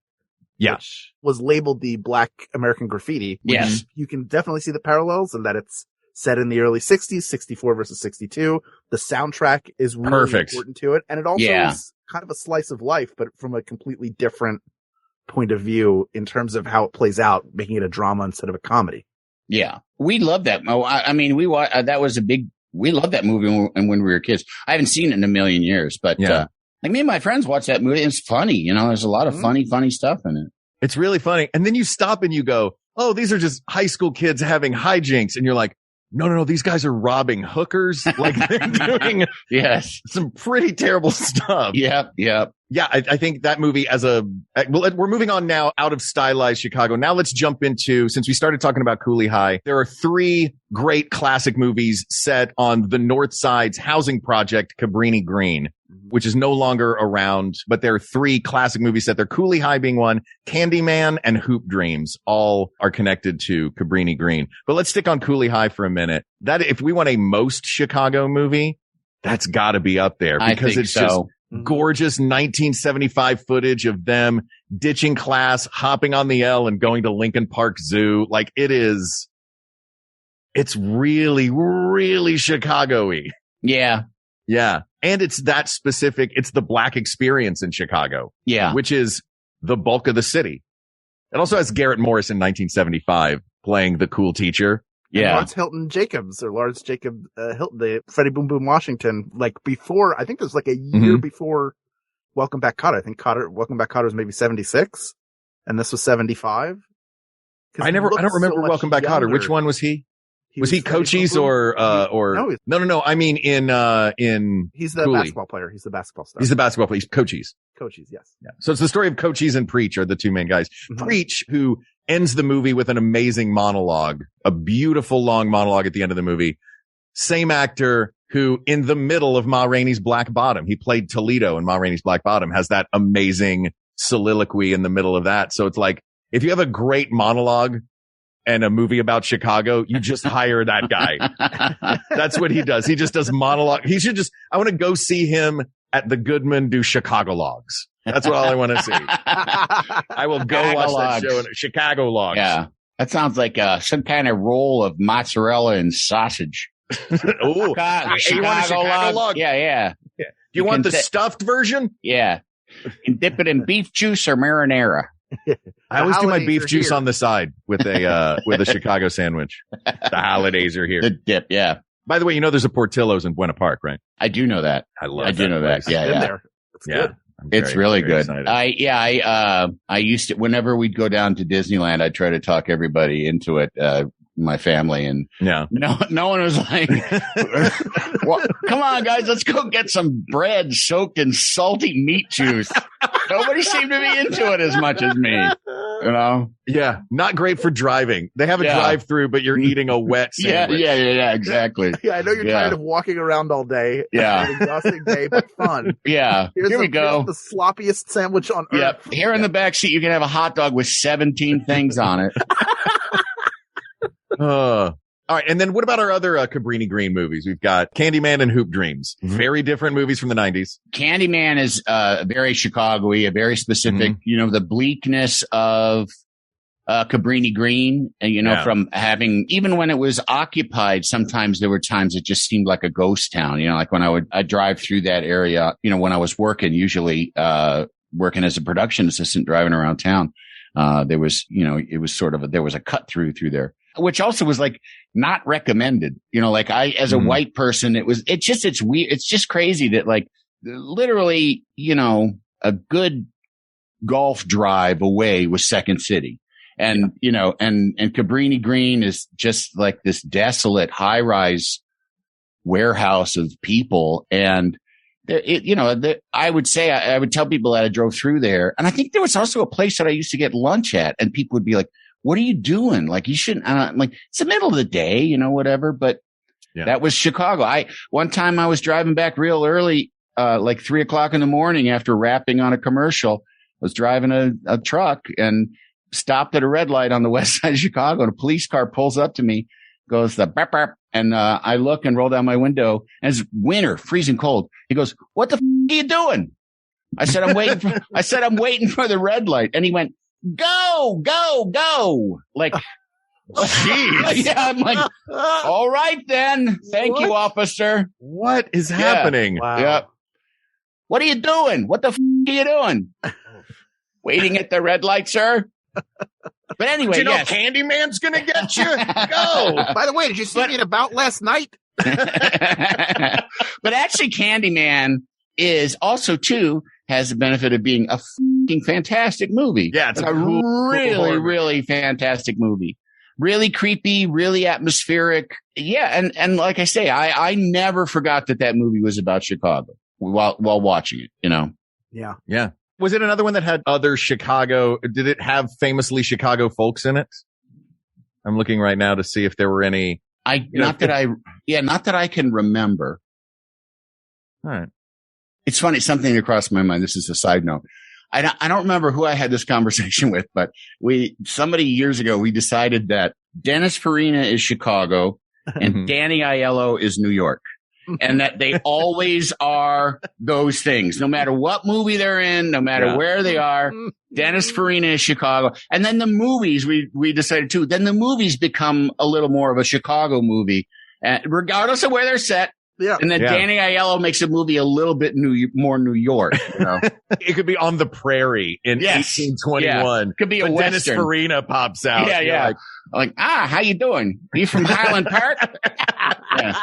S5: Yeah.
S1: Which was labeled the Black American Graffiti.
S6: Yes.
S1: You can definitely see the parallels in that it's set in the early 60s, 64 versus 62. The soundtrack is really
S5: Perfect.
S1: important to it. And it also is kind of a slice of life, but from a completely different point of view in terms of how it plays out, making it a drama instead of a comedy.
S6: Yeah. We love that. I mean, we loved that movie when we were kids. I haven't seen it in a million years, but, like me and my friends watched that movie. It's funny. You know, there's a lot of funny stuff in it.
S5: It's really funny. And then you stop and you go, oh, these are just high school kids having hijinks. And you're like, no, these guys are robbing hookers. Like they're doing some pretty terrible stuff.
S6: Yep.
S5: Yeah, I think that movie we're moving on now out of stylized Chicago. Now let's jump into, since we started talking about Cooley High, there are 3 great classic movies set on the North Side's housing project, Cabrini Green, which is no longer around, but there are 3 classic movies set there. Cooley High being one, Candyman and Hoop Dreams all are connected to Cabrini Green. But let's stick on Cooley High for a minute. That, if we want a most Chicago movie, that's gotta be up there because it's just gorgeous 1975 footage of them ditching class, hopping on the L and going to Lincoln Park Zoo. Like it's really, really Chicago-y.
S6: Yeah.
S5: Yeah. And it's that specific. It's the Black experience in Chicago. Yeah. Which is the bulk of the city. It also has Garrett Morris in 1975 playing the cool teacher.
S1: Yeah. Lawrence Hilton Jacobs, or Lawrence Jacob Hilton, the Freddie Boom Boom Washington, like before, I think it was like a year before Welcome Back Kotter. I think Welcome Back Kotter was maybe 76 and this was 75.
S5: I don't remember Welcome Back Kotter. Which one was he? Was he Cochise or no. I mean,
S1: he's the
S5: Cooley.
S1: basketball player. He's the basketball star.
S5: He's the basketball player. He's Cochise.
S1: Cochise, yes.
S5: Yeah. So it's the story of Cochise and Preach are the 2 main guys. Preach, who ends the movie with an amazing monologue, a beautiful long monologue at the end of the movie. Same actor who in the middle of Ma Rainey's Black Bottom, he played Toledo in Ma Rainey's Black Bottom, has that amazing soliloquy in the middle of that. So it's like, if you have a great monologue and a movie about Chicago, you just hire that guy. That's what he does. He just does monologue. I want to go see him at the Goodman do Chicago logs. That's what all I want to see. I will go watch that show in Chicago logs.
S6: Yeah. That sounds like some kind of roll of mozzarella and sausage.
S5: Oh, you want a Chicago log?
S6: Yeah.
S5: Do you want the stuffed version?
S6: Yeah. And dip it in beef juice or marinara.
S5: I always do my beef juice on the side with a Chicago sandwich. The holidays are here.
S6: The dip, yeah.
S5: By the way, there's a Portillo's in Buena Park, right?
S6: I do know that.
S5: I
S6: do know that. Yeah.
S1: There. It's good.
S6: It's really good. I used to, whenever we'd go down to Disneyland, I'd try to talk everybody into it, my family, and no one was like, well, come on guys, let's go get some bread soaked in salty meat juice. Nobody seemed to be into it as much as me,
S5: Yeah. Not great for driving. They have a drive-through, but you're eating a wet sandwich.
S6: Yeah, exactly.
S1: Yeah, I know you're tired of walking around all day.
S6: Yeah.
S1: It's an exhausting day, but fun.
S6: Yeah. Here we go.
S1: Here's the sloppiest sandwich on earth.
S6: Yep. Here in the back seat, you can have a hot dog with 17 things on it.
S5: All right. And then what about our other Cabrini Green movies? We've got Candyman and Hoop Dreams. Very different movies from the 90s.
S6: Candyman is very Chicago-y, a very specific, the bleakness of Cabrini Green, and, from having, even when it was occupied, sometimes there were times it just seemed like a ghost town, like when I'd drive through that area, when I was working, usually working as a production assistant driving around town. There was, it was sort of there was a cut through there, which also was like not recommended, like as a white person, it's weird. It's just crazy that like literally, a good golf drive away was Second City. And, and Cabrini Green is just like this desolate high rise warehouse of people. And I would say, I would tell people that I drove through there. And I think there was also a place that I used to get lunch at, and people would be like, what are you doing? Like, you shouldn't, I'm like, it's the middle of the day, whatever. But that was Chicago. One time I was driving back real early, like 3:00 in the morning after wrapping on a commercial. I was driving a truck and stopped at a red light on the west side of Chicago, and a police car pulls up to me, goes the burp, burp, And I look and roll down my window, and it's winter, freezing cold. He goes, "What the are you doing?" I said, I'm waiting for the red light. And he went, "Go, go, go." Like,
S5: jeez.
S6: Yeah, I'm like, all right then. Thank you, officer.
S5: What is happening?
S1: Wow.
S6: Yeah. What are you doing? What the are you doing? Waiting at the red light, sir. But anyway, yes.
S5: Candyman's gonna get you. Go.
S1: By the way, did you see me in About last night?
S6: But actually, Candyman is also too has the benefit of being a fucking fantastic movie.
S5: Yeah, it's
S6: a really fantastic movie. Really creepy, really atmospheric. Yeah, and like I say, I never forgot that movie was about Chicago while watching it, you know.
S1: Yeah.
S5: Yeah. Was it another one that had other Chicago? Did it have famously Chicago folks in it? I'm looking right now to see if there were any.
S6: Not that I can remember.
S5: All right.
S6: It's funny, something that crossed my mind. This is a side note. I don't remember who I had this conversation with, but somebody years ago, we decided that Dennis Farina is Chicago and Danny Aiello is New York. And that they always are those things, no matter what movie they're in, no matter where they are. Dennis Farina is Chicago. And then the movies, we decided too, then the movies become a little more of a Chicago movie, regardless of where they're set.
S1: Yeah.
S6: And then Danny Aiello makes a movie a little bit more New York. You know?
S5: It could be On the Prairie in 1821.
S6: Yeah. Could be a Western.
S5: Dennis Farina pops out.
S6: Yeah, yeah. Like, how you doing? Are you from Highland Park? Yeah.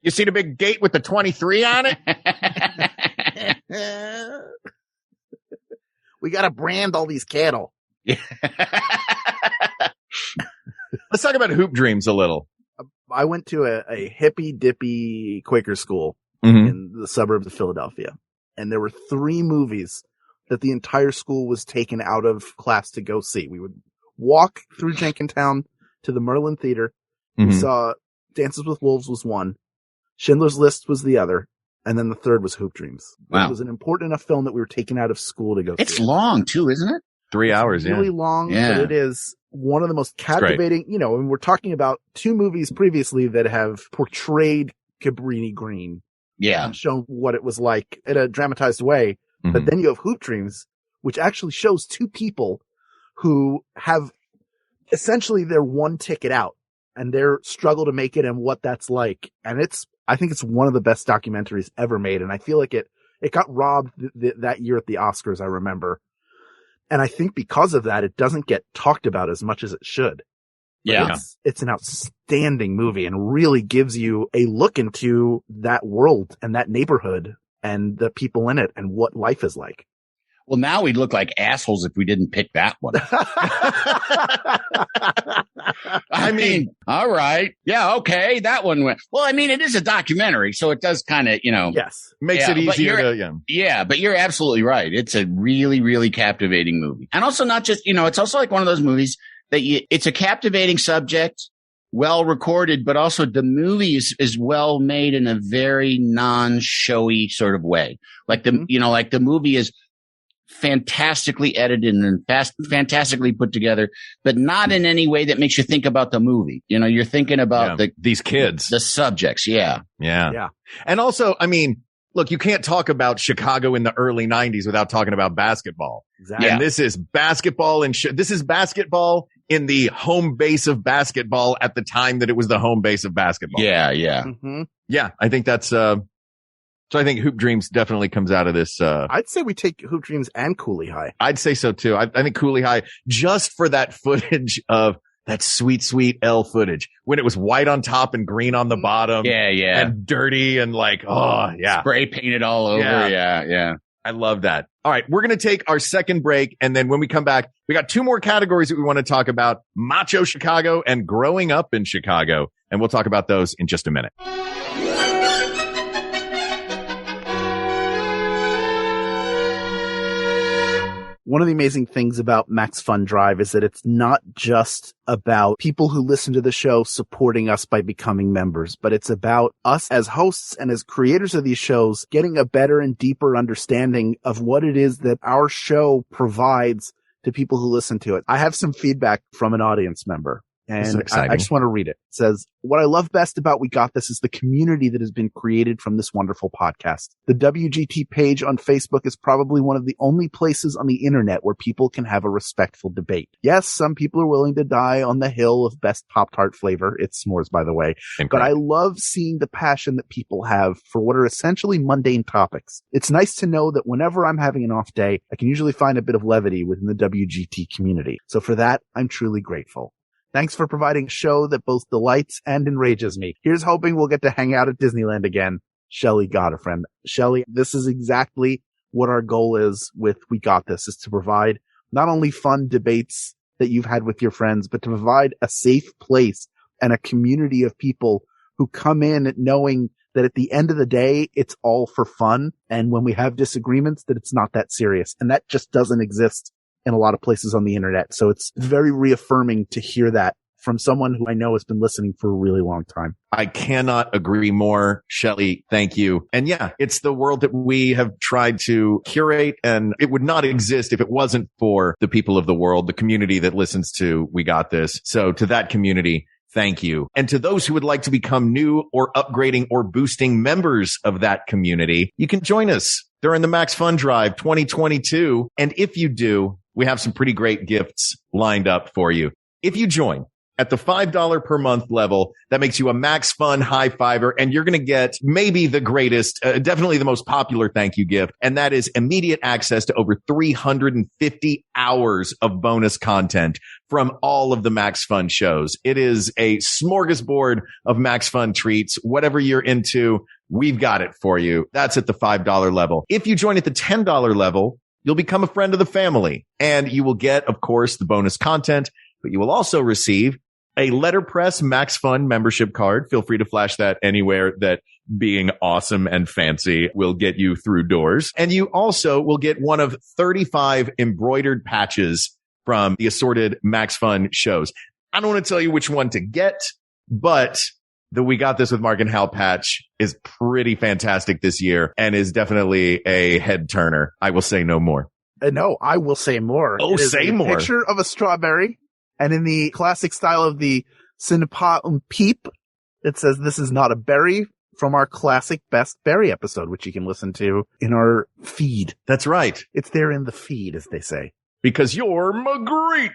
S5: You see the big gate with the 23 on it?
S1: We got to brand all these cattle.
S5: Yeah. Let's talk about Hoop Dreams a little.
S1: I went to a hippy dippy Quaker school in the suburbs of Philadelphia. And there were 3 movies that the entire school was taken out of class to go see. We would walk through Jenkintown to the Merlin Theater. We saw Dances with Wolves was one. Schindler's List was the other. And then the third was Hoop Dreams.
S6: Wow.
S1: It was an important enough film that we were taken out of school to go see.
S6: It's long too, isn't it?
S5: 3 hours,
S1: It's really long,
S6: Yeah.
S1: but it is one of the most captivating, you know, and we're talking about 2 movies previously that have portrayed Cabrini Green.
S6: Yeah.
S1: And shown what it was like in a dramatized way. But then you have Hoop Dreams, which actually shows 2 people who have essentially their one ticket out and their struggle to make it and what that's like. And I think it's one of the best documentaries ever made. And I feel like it got robbed that year at the Oscars, I remember. And I think because of that, it doesn't get talked about as much as it should. But
S6: Yeah.
S1: it's an outstanding movie and really gives you a look into that world and that neighborhood and the people in it and what life is like.
S6: Well, now we'd look like assholes if we didn't pick that one. I mean, all right. Yeah. Okay. That one went. Well, I mean, it is a documentary, so it does kind of, you know.
S1: Yes.
S5: Makes it easier to,
S6: Yeah, but you're absolutely right. It's a really, really captivating movie. And also not just, you know, it's also like one of those movies that it's a captivating subject, well recorded, but also the movie is well made in a very non-showy sort of way. Like like the movie is fantastically edited and fantastically put together, but not in any way that makes you think about the movie. You know, you're thinking about
S5: these kids,
S6: the subjects. Yeah.
S5: And also, I mean, look, you can't talk about Chicago in the early 90s without talking about basketball.
S1: Exactly.
S5: And this is basketball this is basketball in the home base of basketball at the time that it was the home base of basketball.
S6: Yeah. Yeah.
S1: Mm-hmm.
S5: Yeah. I think that's, so I think Hoop Dreams definitely comes out of this.
S1: I'd say we take Hoop Dreams and Cooley High.
S5: I'd say so too. I think Cooley High, just for that footage of that sweet, sweet L footage when it was white on top and green on the bottom.
S6: Yeah. Yeah.
S5: And dirty and like, oh yeah.
S6: Spray painted all over. Yeah. Yeah.
S5: I love that. All right. We're going to take our second break. And then when we come back, we got 2 more categories that we want to talk about: Macho Chicago and Growing Up in Chicago. And we'll talk about those in just a minute.
S1: One of the amazing things about MaxFun Drive is that it's not just about people who listen to the show supporting us by becoming members, but it's about us as hosts and as creators of these shows getting a better and deeper understanding of what it is that our show provides to people who listen to it. I have some feedback from an audience member, And I just want to read it. It says, what I love best about We Got This is the community that has been created from this wonderful podcast. The WGT page on Facebook is probably one of the only places on the internet where people can have a respectful debate. Yes, some people are willing to die on the hill of best Pop-Tart flavor. It's s'mores, by the way. But I love seeing the passion that people have for what are essentially mundane topics. It's nice to know that whenever I'm having an off day, I can usually find a bit of levity within the WGT community. So for that, I'm truly grateful. Thanks for providing a show that both delights and enrages me. Here's hoping we'll get to hang out at Disneyland again. Shelly Godfriend. Shelly, this is exactly what our goal is with We Got This, is to provide not only fun debates that you've had with your friends, but to provide a safe place and a community of people who come in knowing that at the end of the day, it's all for fun. And when we have disagreements, that it's not that serious. And that just doesn't exist in a lot of places on the internet. So it's very reaffirming to hear that from someone who I know has been listening for a really long time.
S5: I cannot agree more. Shelley, thank you. And yeah, it's the world that we have tried to curate, and it would not exist if it wasn't for the people of the world, the community that listens to We Got This. So to that community, thank you. And to those who would like to become new or upgrading or boosting members of that community, you can join us during the MaxFun Drive 2022. And if you do, we have some pretty great gifts lined up for you. If you join at the $5 per month level, that makes you a MaxFun high fiver, and you're going to get maybe the greatest, definitely the most popular thank you gift. And that is immediate access to over 350 hours of bonus content from all of the MaxFun shows. It is a smorgasbord of MaxFun treats. Whatever you're into, we've got it for you. That's at the $5 level. If you join at the $10 level, you'll become a friend of the family, and you will get, of course, the bonus content, but you will also receive a letterpress MaxFun membership card. Feel free to flash that anywhere that being awesome and fancy will get you through doors. And you also will get one of 35 embroidered patches from the assorted MaxFun shows. I don't want to tell you which one to get, but the We Got This with Mark and Hal patch is pretty fantastic this year and is definitely a head turner. I will say no more.
S1: No, I will say more.
S5: Oh, say more.
S1: Picture of a strawberry, and in the classic style of the Cinepa Peep, it says this is not a berry, from our classic Best Berry episode, which you can listen to in our feed.
S5: That's right.
S1: It's there in the feed, as they say.
S5: Because you're Magritte.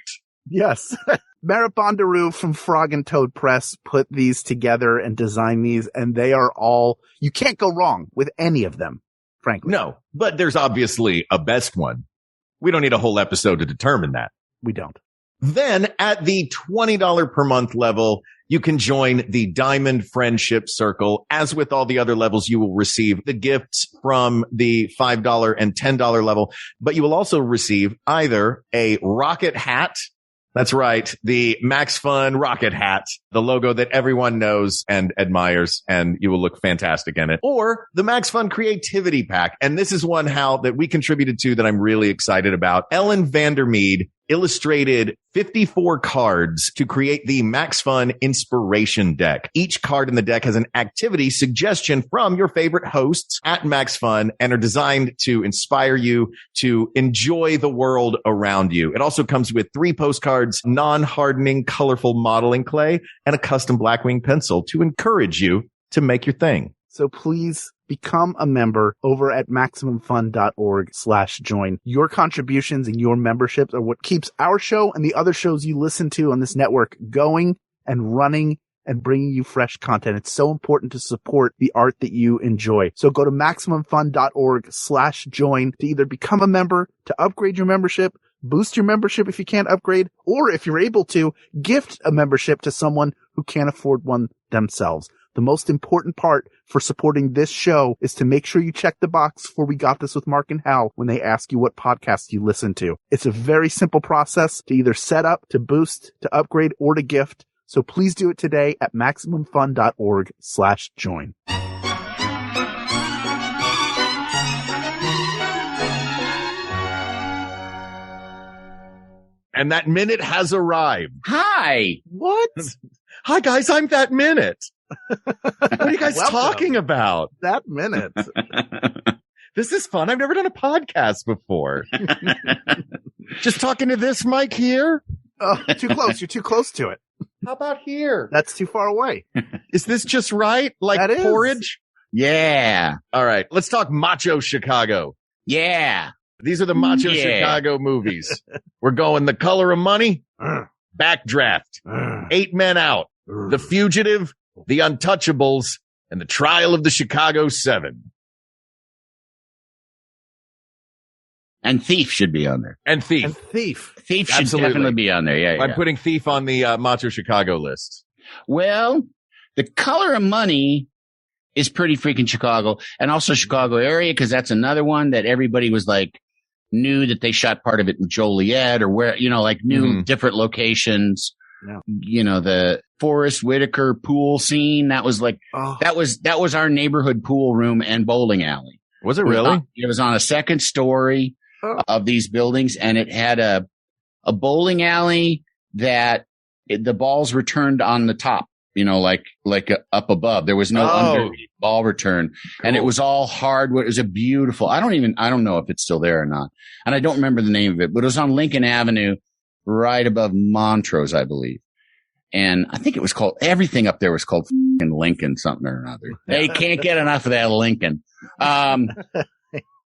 S1: Yes. Mara Bondaroo from Frog and Toad Press put these together and designed these, and they are all, you can't go wrong with any of them, frankly.
S5: No, but there's obviously a best one. We don't need a whole episode to determine that.
S1: We don't.
S5: Then at the $20 per month level, you can join the Diamond Friendship Circle. As with all the other levels, you will receive the gifts from the $5 and $10 level, but you will also receive either a rocket hat. That's right. The MaxFun rocket hat, the logo that everyone knows and admires, and you will look fantastic in it. Or the MaxFun creativity pack. And this is one, Hal, that we contributed to that I'm really excited about. Ellen Vandermeed illustrated 54 cards to create the MaxFun inspiration deck. Each card in the deck has an activity suggestion from your favorite hosts at MaxFun and are designed to inspire you to enjoy the world around you. It also comes with 3 postcards, non-hardening, colorful modeling clay, and a custom Blackwing pencil to encourage you to make your thing.
S1: So please become a member over at MaximumFun.org/join. Your contributions and your memberships are what keeps our show and the other shows you listen to on this network going and running and bringing you fresh content. It's so important to support the art that you enjoy. So go to MaximumFun.org/join to either become a member, to upgrade your membership, boost your membership if you can't upgrade, or if you're able to, gift a membership to someone who can't afford one themselves. The most important part for supporting this show is to make sure you check the box for We Got This with Mark and Hal when they ask you what podcast you listen to. It's a very simple process to either set up, to boost, to upgrade, or to gift. So please do it today at MaximumFun.org/join.
S5: And that minute has arrived.
S6: Hi.
S1: What?
S5: Hi, guys. I'm that minute. What are you guys talking about?
S1: That minute.
S5: This is fun. I've never done a podcast before. Just talking to this mic here.
S1: Oh, too close. You're too close to it.
S5: How about here?
S1: That's too far away.
S5: Is this just right? Like
S1: That is.
S5: porridge?
S6: Yeah.
S5: All right. Let's talk Macho Chicago.
S6: Yeah.
S5: These are the Macho Chicago movies. We're going The Color of Money, Backdraft, 8 Men Out, The Fugitive, The Untouchables, and The Trial of the Chicago 7.
S6: And Thief should be on there.
S5: And Thief.
S1: And Thief.
S6: Thief should
S5: Absolutely.
S6: definitely be on there. Yeah.
S5: I'm putting Thief on the Macho Chicago list.
S6: Well, The Color of Money is pretty freaking Chicago, and also Chicago area, because that's another one that everybody was like, knew that they shot part of it in Joliet or where, like knew different locations.
S1: Yeah.
S6: The Forrest Whitaker pool scene. That was like, that was our neighborhood pool room and bowling alley.
S5: Was it really?
S6: It was on a second story of these buildings, and it had a bowling alley that the balls returned on the top, like up above. There was no under ball return, and it was all hardwood. It was a beautiful, I don't know if it's still there or not. And I don't remember the name of it, but it was on Lincoln Avenue right above Montrose, I believe. And I think it was called, everything up there was called Lincoln something or another. They can't get enough of that Lincoln.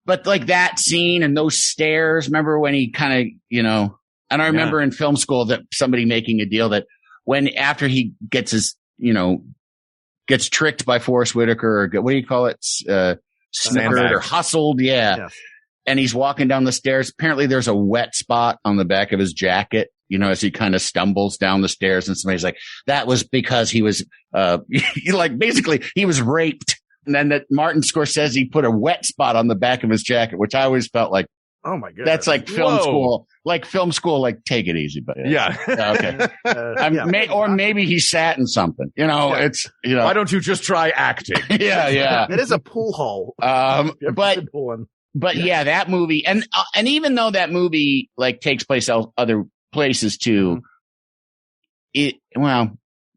S6: But like that scene and those stairs, remember when he kind of, and I remember in film school that somebody making a deal that after he gets his, gets tricked by Forrest Whitaker, or what do you call it? Snookered or hustled. Yeah. Yes. And he's walking down the stairs. Apparently there's a wet spot on the back of his jacket, as he kind of stumbles down the stairs, and somebody's like, that was because he was, basically he was raped. And then that Martin Scorsese put a wet spot on the back of his jacket, which I always felt like,
S1: oh my god,
S6: that's like film school. Like take it easy, but
S5: yeah,
S6: okay. Or maybe he sat in something. It's
S5: Why don't you just try acting?
S6: yeah.
S1: It is a pool hall.
S6: But yeah, that movie, and even though that movie like takes place other places too,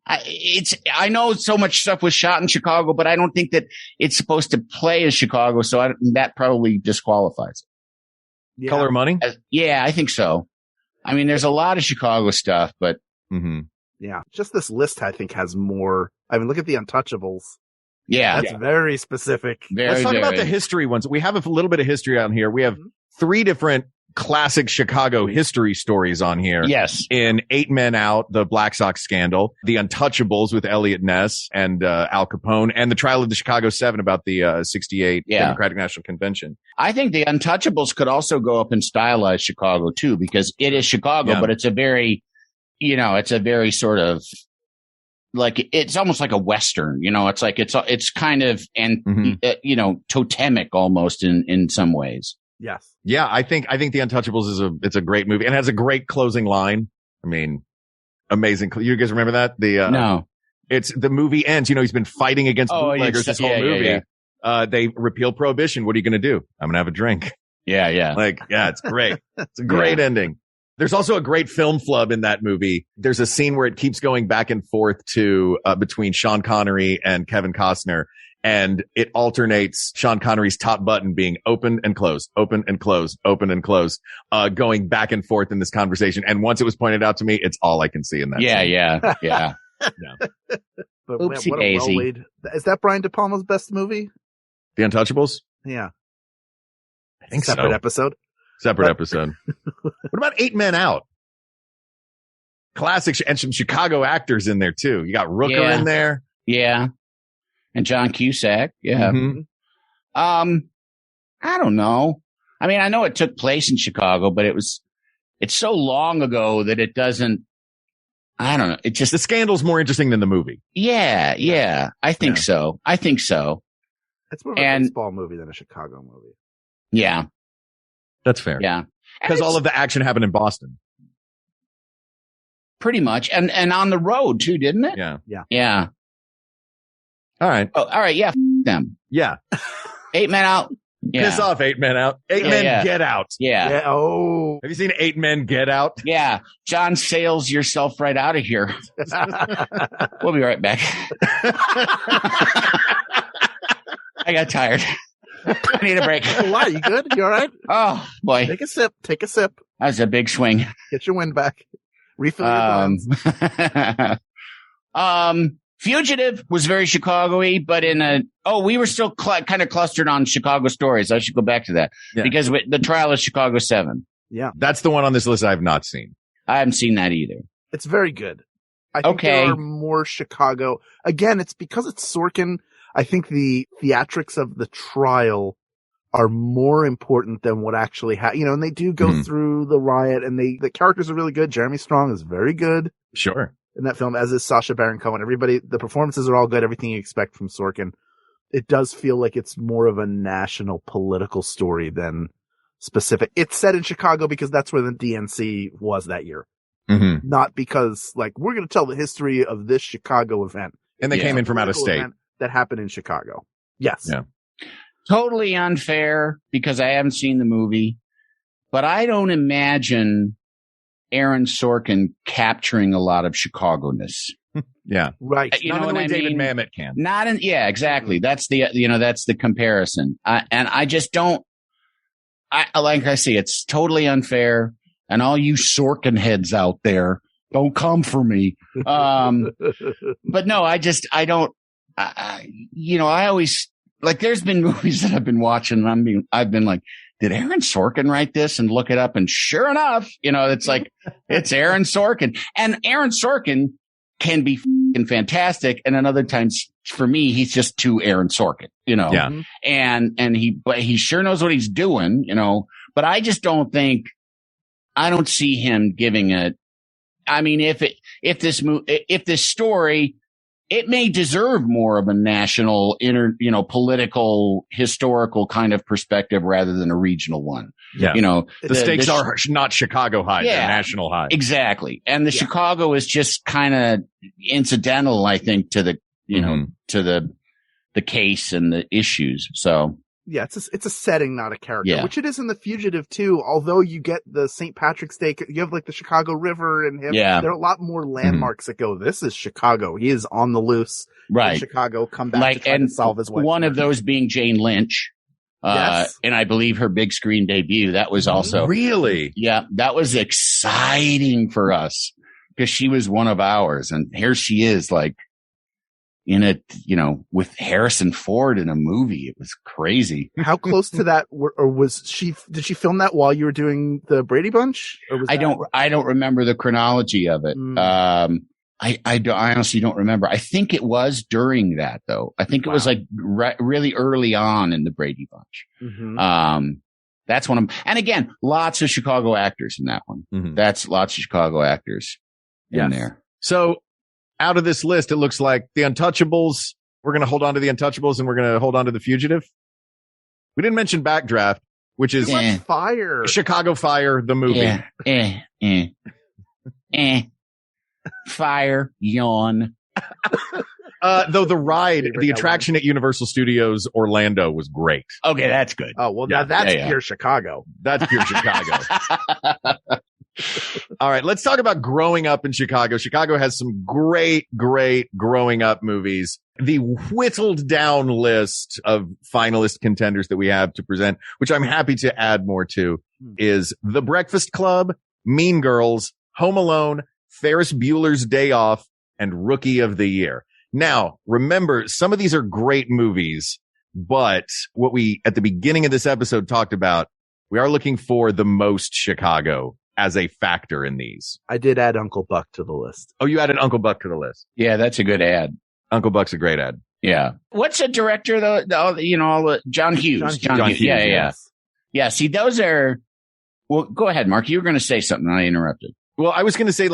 S6: I know so much stuff was shot in Chicago, but I don't think that it's supposed to play as Chicago, so that probably disqualifies it.
S1: Yeah.
S5: Color of Money?
S6: Yeah, I think so. I mean, there's a lot of Chicago stuff, but
S1: yeah, just this list I think has more. I mean, look at The Untouchables.
S6: Yeah,
S1: that's very specific.
S5: Let's talk about the history ones. We have a little bit of history on here. We have 3 different classic Chicago history stories on here.
S6: Yes.
S5: In 8 Men Out, the Black Sox scandal, The Untouchables with Elliot Ness and Al Capone, and the Trial of the Chicago 7 about the 68 Democratic National Convention.
S6: I think The Untouchables could also go up in stylized Chicago too, because it is Chicago, but it's a very, it's a very sort of like, it's almost like a Western, it's like, it's kind of, totemic almost in some ways.
S1: Yes.
S5: Yeah, I think The Untouchables it's a great movie and has a great closing line. I mean, amazing. You guys remember that?
S6: No.
S5: It's the movie ends. He's been fighting against bootleggers this whole movie. Yeah. They repeal prohibition. What are you going to do? I'm going to have a drink.
S6: Yeah.
S5: It's great. It's a great ending. There's also a great film flub in that movie. There's a scene where it keeps going back and forth between Sean Connery and Kevin Costner. And it alternates Sean Connery's top button being open and closed, open and closed, open and closed, going back and forth in this conversation. And once it was pointed out to me, it's all I can see in that.
S6: Yeah.
S1: But
S6: oopsie daisy.
S1: Is that Brian De Palma's best movie?
S5: The Untouchables?
S1: Yeah.
S5: I think
S1: Separate
S5: so.
S1: episode.
S5: Episode. What about 8 Men Out? Classic, and some Chicago actors in there too. You got Rooker in there.
S6: Yeah. And John Cusack. Yeah.
S5: Mm-hmm.
S6: I don't know. I mean, I know it took place in Chicago, but it's so long ago that it doesn't, I don't know. It just,
S5: the scandal's more interesting than the movie.
S6: Yeah. I think so.
S1: It's more of a baseball movie than a Chicago movie.
S6: Yeah.
S5: That's fair.
S6: Yeah.
S5: Because all of the action happened in Boston.
S6: Pretty much. And on the road too, didn't it?
S5: Yeah. All right.
S6: Oh, all right. Yeah. Them.
S5: Yeah.
S6: 8 Men Out. Yeah.
S5: Piss off, 8 Men Out. 8 Men Get Out.
S6: Yeah.
S1: Oh.
S5: Have you seen 8 Men Get Out?
S6: Yeah. John sails yourself right out of here. We'll be right back. I got tired. I need a break.
S1: Why? You good? You all right?
S6: Oh, boy.
S1: Take a sip. That
S6: was a big swing.
S1: Get your wind back. Refill your glands.
S6: Fugitive was very Chicago-y, but we were still kind of clustered on Chicago stories. I should go back to that because the Trial of Chicago 7.
S1: Yeah.
S5: That's the one on this list I have not seen.
S6: I haven't seen that either.
S1: It's very good. I think there are more Chicago. Again, it's because it's Sorkin. I think the theatrics of the trial are more important than what actually happened. And they do go through the riot, and the characters are really good. Jeremy Strong is very good.
S5: Sure.
S1: In that film, as is Sacha Baron Cohen. The performances are all good. Everything you expect from Sorkin. It does feel like it's more of a national political story than specific. It's set in Chicago because that's where the DNC was that year. Mm-hmm. Not because we're going to tell the history of this Chicago event.
S5: And they came in from out of state.
S1: That happened in Chicago. Yes.
S5: Yeah.
S6: Totally unfair because I haven't seen the movie, but I don't imagine Aaron Sorkin capturing a lot of Chicago-ness.
S5: Yeah.
S1: Right.
S5: Not in the way David Mamet can.
S6: Exactly. That's the comparison. And I just don't, like I say, it's totally unfair. And all you Sorkin heads out there, don't come for me. But no, I don't, I always, there's been movies that I've been watching and I've been like, did Aaron Sorkin write this? And look it up. And sure enough, it's it's Aaron Sorkin. And Aaron Sorkin can be fantastic. And then other times for me, he's just too Aaron Sorkin,
S5: Yeah.
S6: And he sure knows what he's doing, but I just don't see him giving it. I mean, if this story, it may deserve more of a national, political, historical kind of perspective rather than a regional one.
S5: Yeah. The stakes are not Chicago high, they're national high.
S6: Exactly. And the Chicago is just kind of incidental, I think, to the, to the case and the issues. So.
S1: Yeah, it's a setting, not a character, which it is in The Fugitive too. Although you get the St. Patrick's Day, you have the Chicago River and him. Yeah. There are a lot more landmarks that go, this is Chicago. He is on the loose.
S6: Right.
S1: In Chicago, come back to try to solve his wife.
S6: One of those being Jane Lynch. Yes. And I believe her big screen debut. That was also.
S5: Really?
S6: Yeah. That was exciting for us because she was one of ours. And here she is in it, with Harrison Ford in a movie. It was crazy.
S1: How close to that, did she film that while you were doing the Brady Bunch? Or was
S6: I don't remember the chronology of it. I honestly don't remember. I think it was during that though. I think it was really early on in the Brady Bunch. Mm-hmm. That's one of them. And again, lots of Chicago actors in that one. Mm-hmm. That's lots of Chicago actors in there.
S5: So, out of this list, it looks like The Untouchables. We're going to hold on to The Untouchables and we're going to hold on to The Fugitive. We didn't mention Backdraft, which is
S1: Fire.
S5: Chicago Fire, the movie.
S6: Fire, yawn.
S5: Though the ride, the attraction at Universal Studios Orlando was great.
S6: Okay, that's good.
S1: Oh, well, now that's pure Chicago.
S5: That's pure Chicago. All right, let's talk about growing up in Chicago. Chicago has some great growing up movies. The whittled down list of finalist contenders that we have to present, which I'm happy to add more to, is The Breakfast Club, Mean Girls, Home Alone, Ferris Bueller's Day Off, and Rookie of the Year. Now, remember, some of these are great movies, but what we, at the beginning of this episode, talked about, we are looking for the most Chicago as a factor in these.
S1: I did add Uncle Buck to the list.
S5: Oh, you added Uncle Buck to the list.
S6: Yeah, that's a good ad.
S5: Uncle Buck's a great ad.
S6: Yeah. What's the director though? John Hughes. John Hughes. Yeah. Yeah. See, those are, well, go ahead, Mark. You were going to say something. I interrupted.
S5: Well, I was going to say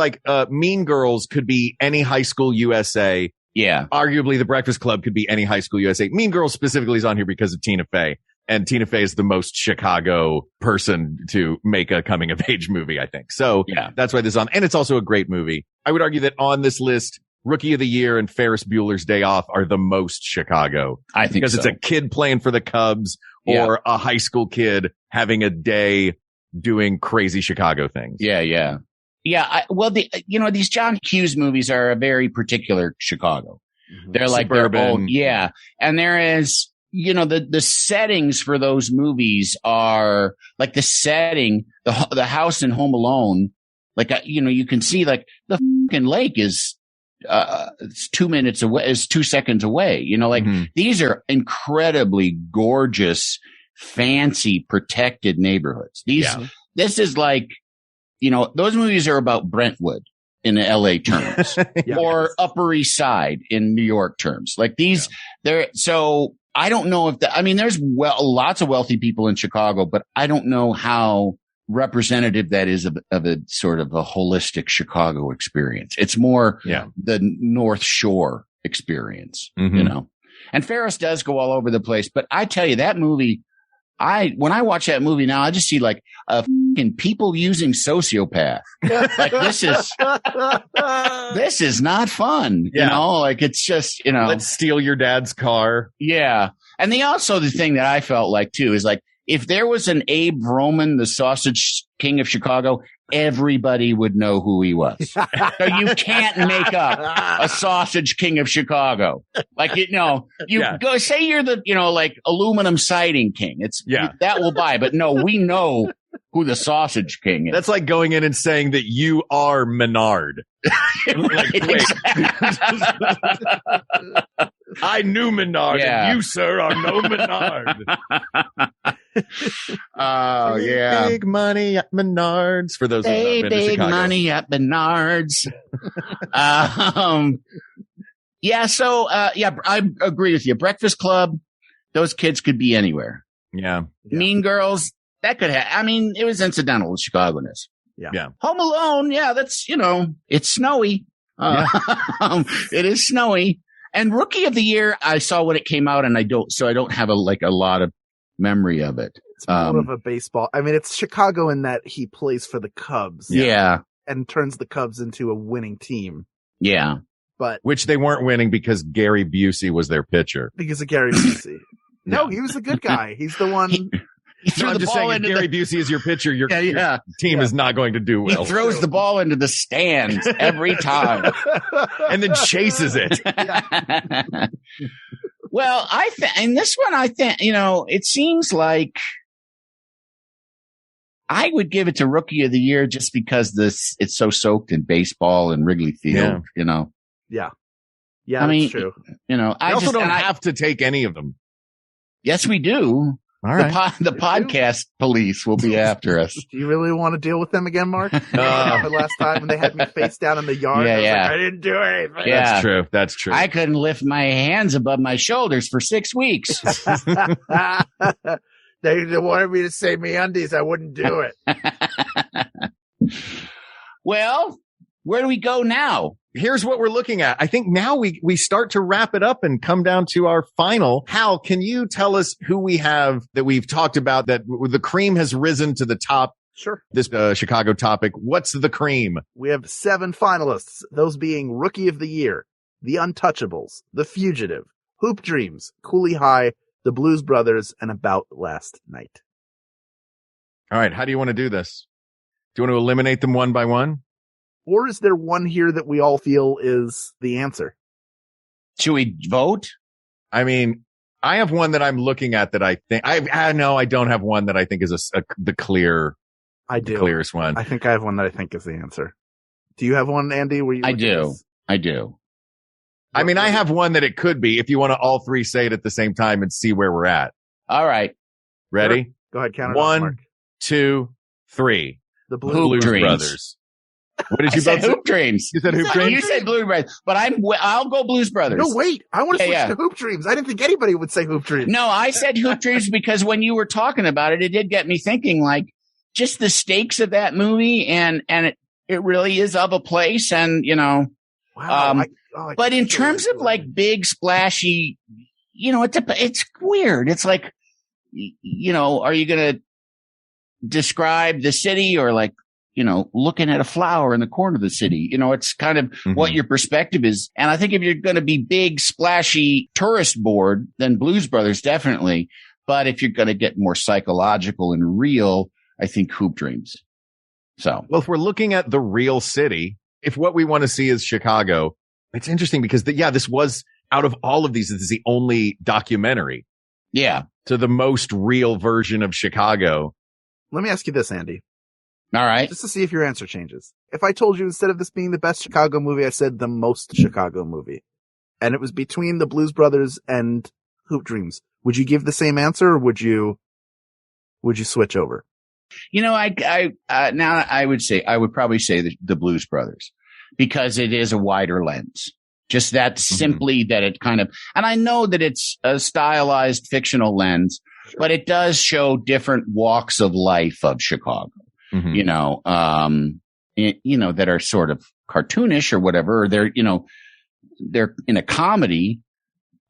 S5: Mean Girls could be any high school USA.
S6: Yeah.
S5: Arguably The Breakfast Club could be any high school USA. Mean Girls specifically is on here because of Tina Fey. And Tina Fey is the most Chicago person to make a coming of age movie, I think. So that's why this is on. And it's also a great movie. I would argue that on this list, Rookie of the Year and Ferris Bueller's Day Off are the most Chicago.
S6: I think
S5: because it's a kid playing for the Cubs or a high school kid having a day doing crazy Chicago things.
S6: Yeah. These John Hughes movies are a very particular Chicago. Mm-hmm. They're like
S5: suburban.
S6: Their own, yeah. And there is, the settings for those movies are like the setting, the house in Home Alone. Like, you can see like the fucking lake is it's 2 minutes away, is 2 seconds away. You know, like these are incredibly gorgeous, fancy, protected neighborhoods. This is like, you know, those movies are about Brentwood in LA terms or Upper East Side in New York terms. Like these, so I don't know if there's lots of wealthy people in Chicago, but I don't know how representative that is of a sort of a holistic Chicago experience. It's more the North Shore experience, you know, and Ferris does go all over the place. But I tell you, that movie, when I watch that movie now, I just see like a fucking people using sociopath. Like this is not fun. You know, like it's just, you know,
S5: let's steal your dad's car.
S6: Yeah. And the thing that I felt like too is like, if there was an Abe Roman, the sausage king of Chicago, everybody would know who he was. So you can't make up a sausage king of Chicago. Like, go say you're the, like aluminum siding king. That will buy, but no, we know who the sausage king is.
S5: That's like going in and saying that you are Menard. Like, wait. I knew Menard, and you, sir, are no Menard.
S6: Oh, yeah.
S5: Big money at Menards. For those who have been to Chicago.
S6: Big money at Menards. I agree with you. Breakfast Club, those kids could be anywhere.
S5: Yeah.
S6: Mean Girls, that could have, it was incidental with Chicago-ness.
S5: Yeah.
S6: Home Alone, that's, it's snowy. It is snowy. And Rookie of the Year, I saw when it came out, and I don't have a lot of memory of it.
S1: It's more of a baseball. It's Chicago in that he plays for the Cubs.
S6: Yeah.
S1: And turns the Cubs into a winning team.
S6: Yeah.
S1: But
S5: which they weren't winning because Gary Busey was their pitcher.
S1: Because of Gary Busey. No, he was a good guy. He's the one.
S5: I'm just saying, if Gary Busey is your pitcher, your team is not going to do well.
S6: He throws the ball into the stands every time.
S5: And then chases it.
S6: Well, in this one, it seems like I would give it to Rookie of the Year just because it's so soaked in baseball and Wrigley Field,
S1: Yeah. Yeah, that's true.
S5: I also don't have to take any of them.
S6: Yes, we do.
S5: All right.
S6: The podcast police will be after us.
S1: Do you really want to deal with them again, Mark? Happened last time when they had me face down in the yard. I didn't do anything.
S6: Yeah.
S5: That's true.
S6: I couldn't lift my hands above my shoulders for 6 weeks.
S1: They wanted me to say MeUndies. I wouldn't do it.
S6: Well, where do we go now?
S5: Here's what we're looking at. I think now we start to wrap it up and come down to our final. Hal, can you tell us who we have that we've talked about that the cream has risen to the top?
S1: Sure.
S5: This Chicago topic. What's the cream?
S1: We have 7 finalists, those being Rookie of the Year, The Untouchables, The Fugitive, Hoop Dreams, Cooley High, The Blues Brothers, and About Last Night.
S5: All right. How do you want to do this? Do you want to eliminate them one by one?
S1: Or is there one here that we all feel is the answer?
S6: Should we vote?
S5: I have one that I'm looking at that I think I don't have one that I think is the clearest one.
S1: I think I have one that I think is the answer. Do you have one, Andy?
S6: I do.
S5: I have one that it could be if you want to all three say it at the same time and see where we're at.
S6: All right.
S5: Ready?
S1: Sure. Go ahead. Count it off, Mark.
S5: 1, 2, 3.
S1: The Blues
S5: Brothers. What did you
S6: say? Hoop Dreams.
S5: You said Hoop Dreams?
S6: You said Blues Brothers, but I'll go Blues Brothers.
S1: No, wait. I want to switch to Hoop Dreams. I didn't think anybody would say Hoop Dreams.
S6: No, I said Hoop Dreams because when you were talking about it, it did get me thinking, like, just the stakes of that movie, and it really is of a place, and,
S1: Wow.
S6: But in terms of, like, big, splashy, it's weird. It's like, are you going to describe the city or, like, looking at a flower in the corner of the city, it's kind of what your perspective is. And I think if you're going to be big, splashy tourist board, then Blues Brothers definitely. But if you're going to get more psychological and real, I think Hoop Dreams. So,
S5: well, if we're looking at the real city, if what we want to see is Chicago, it's interesting because this was out of all of these, this is the only documentary.
S6: Yeah.
S5: To the most real version of Chicago.
S1: Let me ask you this, Andy.
S6: All right.
S1: Just to see if your answer changes. If I told you instead of this being the best Chicago movie, I said the most Chicago movie, and it was between the Blues Brothers and Hoop Dreams, would you give the same answer, or would you switch over?
S6: Now I would probably say the Blues Brothers, because it is a wider lens. Just that simply that it kind of, and I know that it's a stylized fictional lens, but it does show different walks of life of Chicago, that are sort of cartoonish or whatever, or they're in a comedy.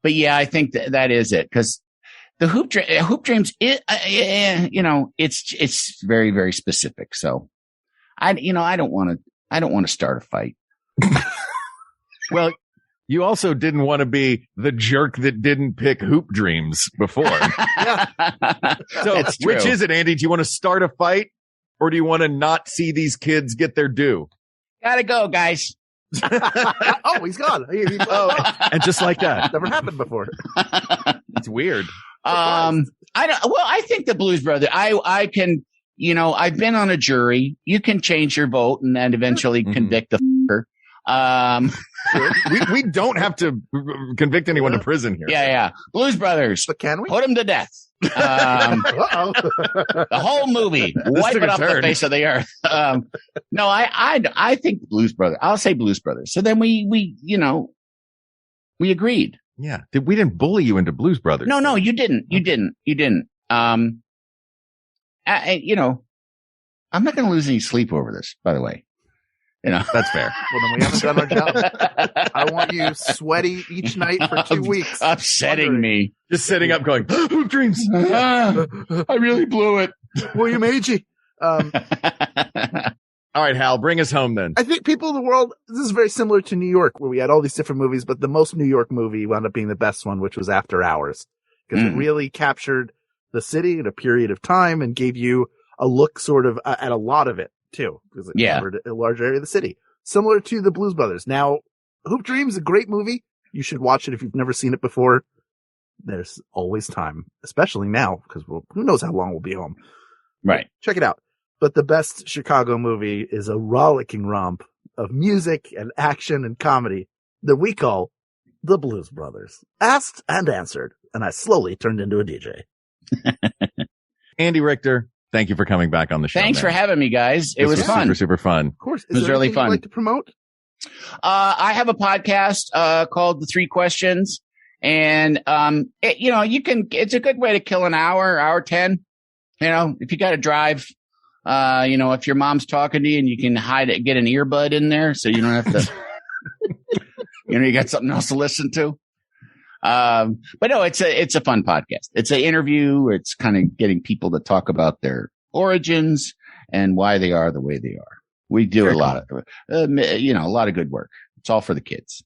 S6: But yeah, I think that is it. Cause the Hoop Dreams, it's very, very specific. So I don't want to start a fight.
S5: Well, you also didn't want to be the jerk that didn't pick Hoop Dreams before. So which is it, Andy? Do you want to start a fight, or do you want to not see these kids get their due?
S6: Gotta go, guys.
S1: Oh, he's gone.
S5: And just like that.
S1: Never happened before.
S5: It's weird.
S6: I think the Blues Brothers, I can, I've been on a jury. You can change your vote and then eventually convict the fucker.
S5: We don't have to convict anyone to prison here.
S6: Yeah. Blues Brothers.
S1: But can we?
S6: Put him to death. The whole movie. Wipe it off the face of the earth. No, I think Blues Brothers. I'll say Blues Brothers. So then we agreed.
S5: Yeah. We didn't bully you into Blues Brothers.
S6: No, you didn't. You didn't. I'm not going to lose any sleep over this, by the way.
S5: That's fair.
S1: Well, then we haven't done our job. I want you sweaty each night for 2 weeks.
S6: Upsetting me.
S5: Just sitting up going, Hoop Dreams.
S6: I really blew it.
S1: William Agee.
S5: All right, Hal, bring us home then.
S1: I think people in the world, this is very similar to New York, where we had all these different movies, but the most New York movie wound up being the best one, which was After Hours, because it really captured the city in a period of time and gave you a look sort of at a lot of it too, because it covered a large area of the city, similar to the Blues Brothers. Now, Hoop Dreams is a great movie. You should watch it if you've never seen it before. There's always time, especially now, because who knows how long we'll be home.
S6: Right.
S1: Check it out. But the best Chicago movie is a rollicking romp of music and action and comedy that we call The Blues Brothers. Asked and answered, and I slowly turned into a DJ.
S5: Andy Richter, thank you for coming back on the show.
S6: Thanks for having me, guys. It was fun.
S5: Super, super fun.
S1: Of course.
S6: It was really fun.
S1: You'd like to promote?
S6: I have a podcast called The Three Questions, and it's a good way to kill an hour 10. If you got to drive, if your mom's talking to you, and you can get an earbud in there, so you don't have to. You got something else to listen to. But no, it's a fun podcast. It's an interview. It's kind of getting people to talk about their origins and why they are the way they are. We do a lot of good work. It's all for the kids.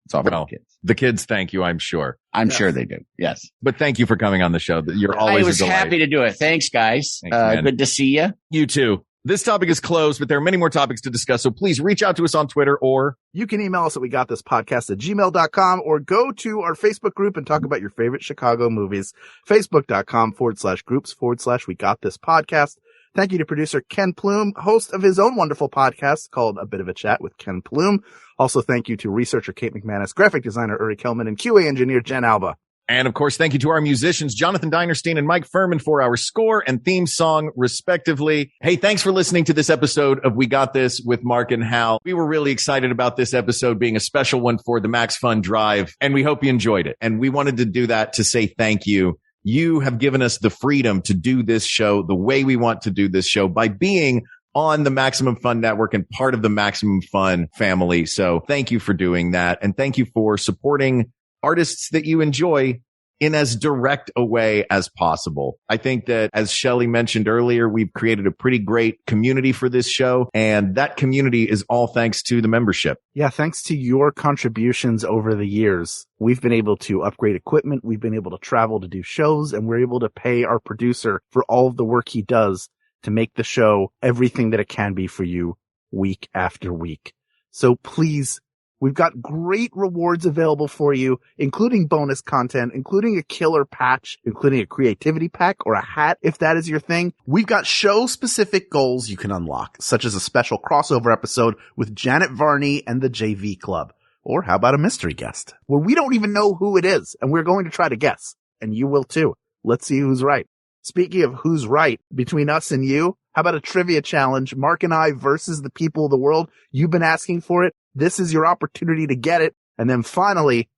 S6: It's all for the kids.
S5: The kids thank you, I'm sure.
S6: I'm sure they do. Yes.
S5: But thank you for coming on the show. You're always
S6: I was
S5: a delight.
S6: happy to do it. Thanks, guys.
S5: Thanks,
S6: good to see you.
S5: You too. This topic is closed, but there are many more topics to discuss. So please reach out to us on Twitter, or
S1: you can email us at wegotThisPodcast@gmail.com, or go to our Facebook group and talk about your favorite Chicago movies. Facebook.com/groups/WeGotThisPodcast. Thank you to producer Ken Plume, host of his own wonderful podcast called A Bit of a Chat with Ken Plume. Also, thank you to researcher Kate McManus, graphic designer Uri Kelman, and QA engineer Jen Alba.
S5: And of course, thank you to our musicians, Jonathan Dinerstein and Mike Furman, for our score and theme song, respectively. Hey, thanks for listening to this episode of We Got This with Mark and Hal. We were really excited about this episode being a special one for the MaxFun Drive, and we hope you enjoyed it. And we wanted to do that to say thank you. You have given us the freedom to do this show the way we want to do this show by being on the Maximum Fun Network and part of the Maximum Fun family. So thank you for doing that. And thank you for supporting artists that you enjoy in as direct a way as possible. I think that, as Shelley mentioned earlier, we've created a pretty great community for this show, and that community is all thanks to the membership.
S1: Yeah, thanks to your contributions over the years, we've been able to upgrade equipment, we've been able to travel to do shows, and we're able to pay our producer for all of the work he does to make the show everything that it can be for you week after week. So please We've got great rewards available for you, including bonus content, including a killer patch, including a creativity pack or a hat, if that is your thing. We've got show-specific goals you can unlock, such as a special crossover episode with Janet Varney and the JV Club. Or how about a mystery guest, where we don't even know who it is, and we're going to try to guess. And you will too. Let's see who's right. Speaking of who's right, between us and you, how about a trivia challenge? Mark and I versus the people of the world. You've been asking for it. This is your opportunity to get it. And then finally,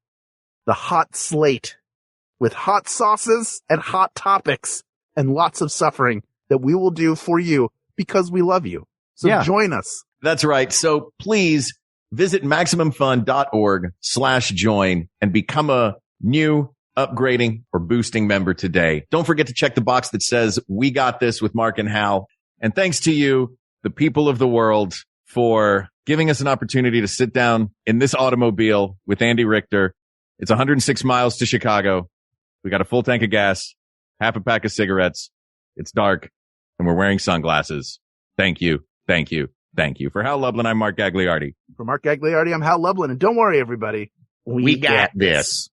S1: the hot slate with hot sauces and hot topics and lots of suffering that we will do for you because we love you. So join us.
S5: That's right. So please visit MaximumFun.org/join and become a new, upgrading, or boosting member today. Don't forget to check the box that says, "We got this" with Mark and Hal. And thanks to you, the people of the world, for giving us an opportunity to sit down in this automobile with Andy Richter. It's 106 miles to Chicago. We got a full tank of gas, half a pack of cigarettes. It's dark, and we're wearing sunglasses. Thank you. Thank you. Thank you. For Hal Lublin, I'm Mark Gagliardi.
S1: For Mark Gagliardi, I'm Hal Lublin. And don't worry, everybody.
S6: We got this.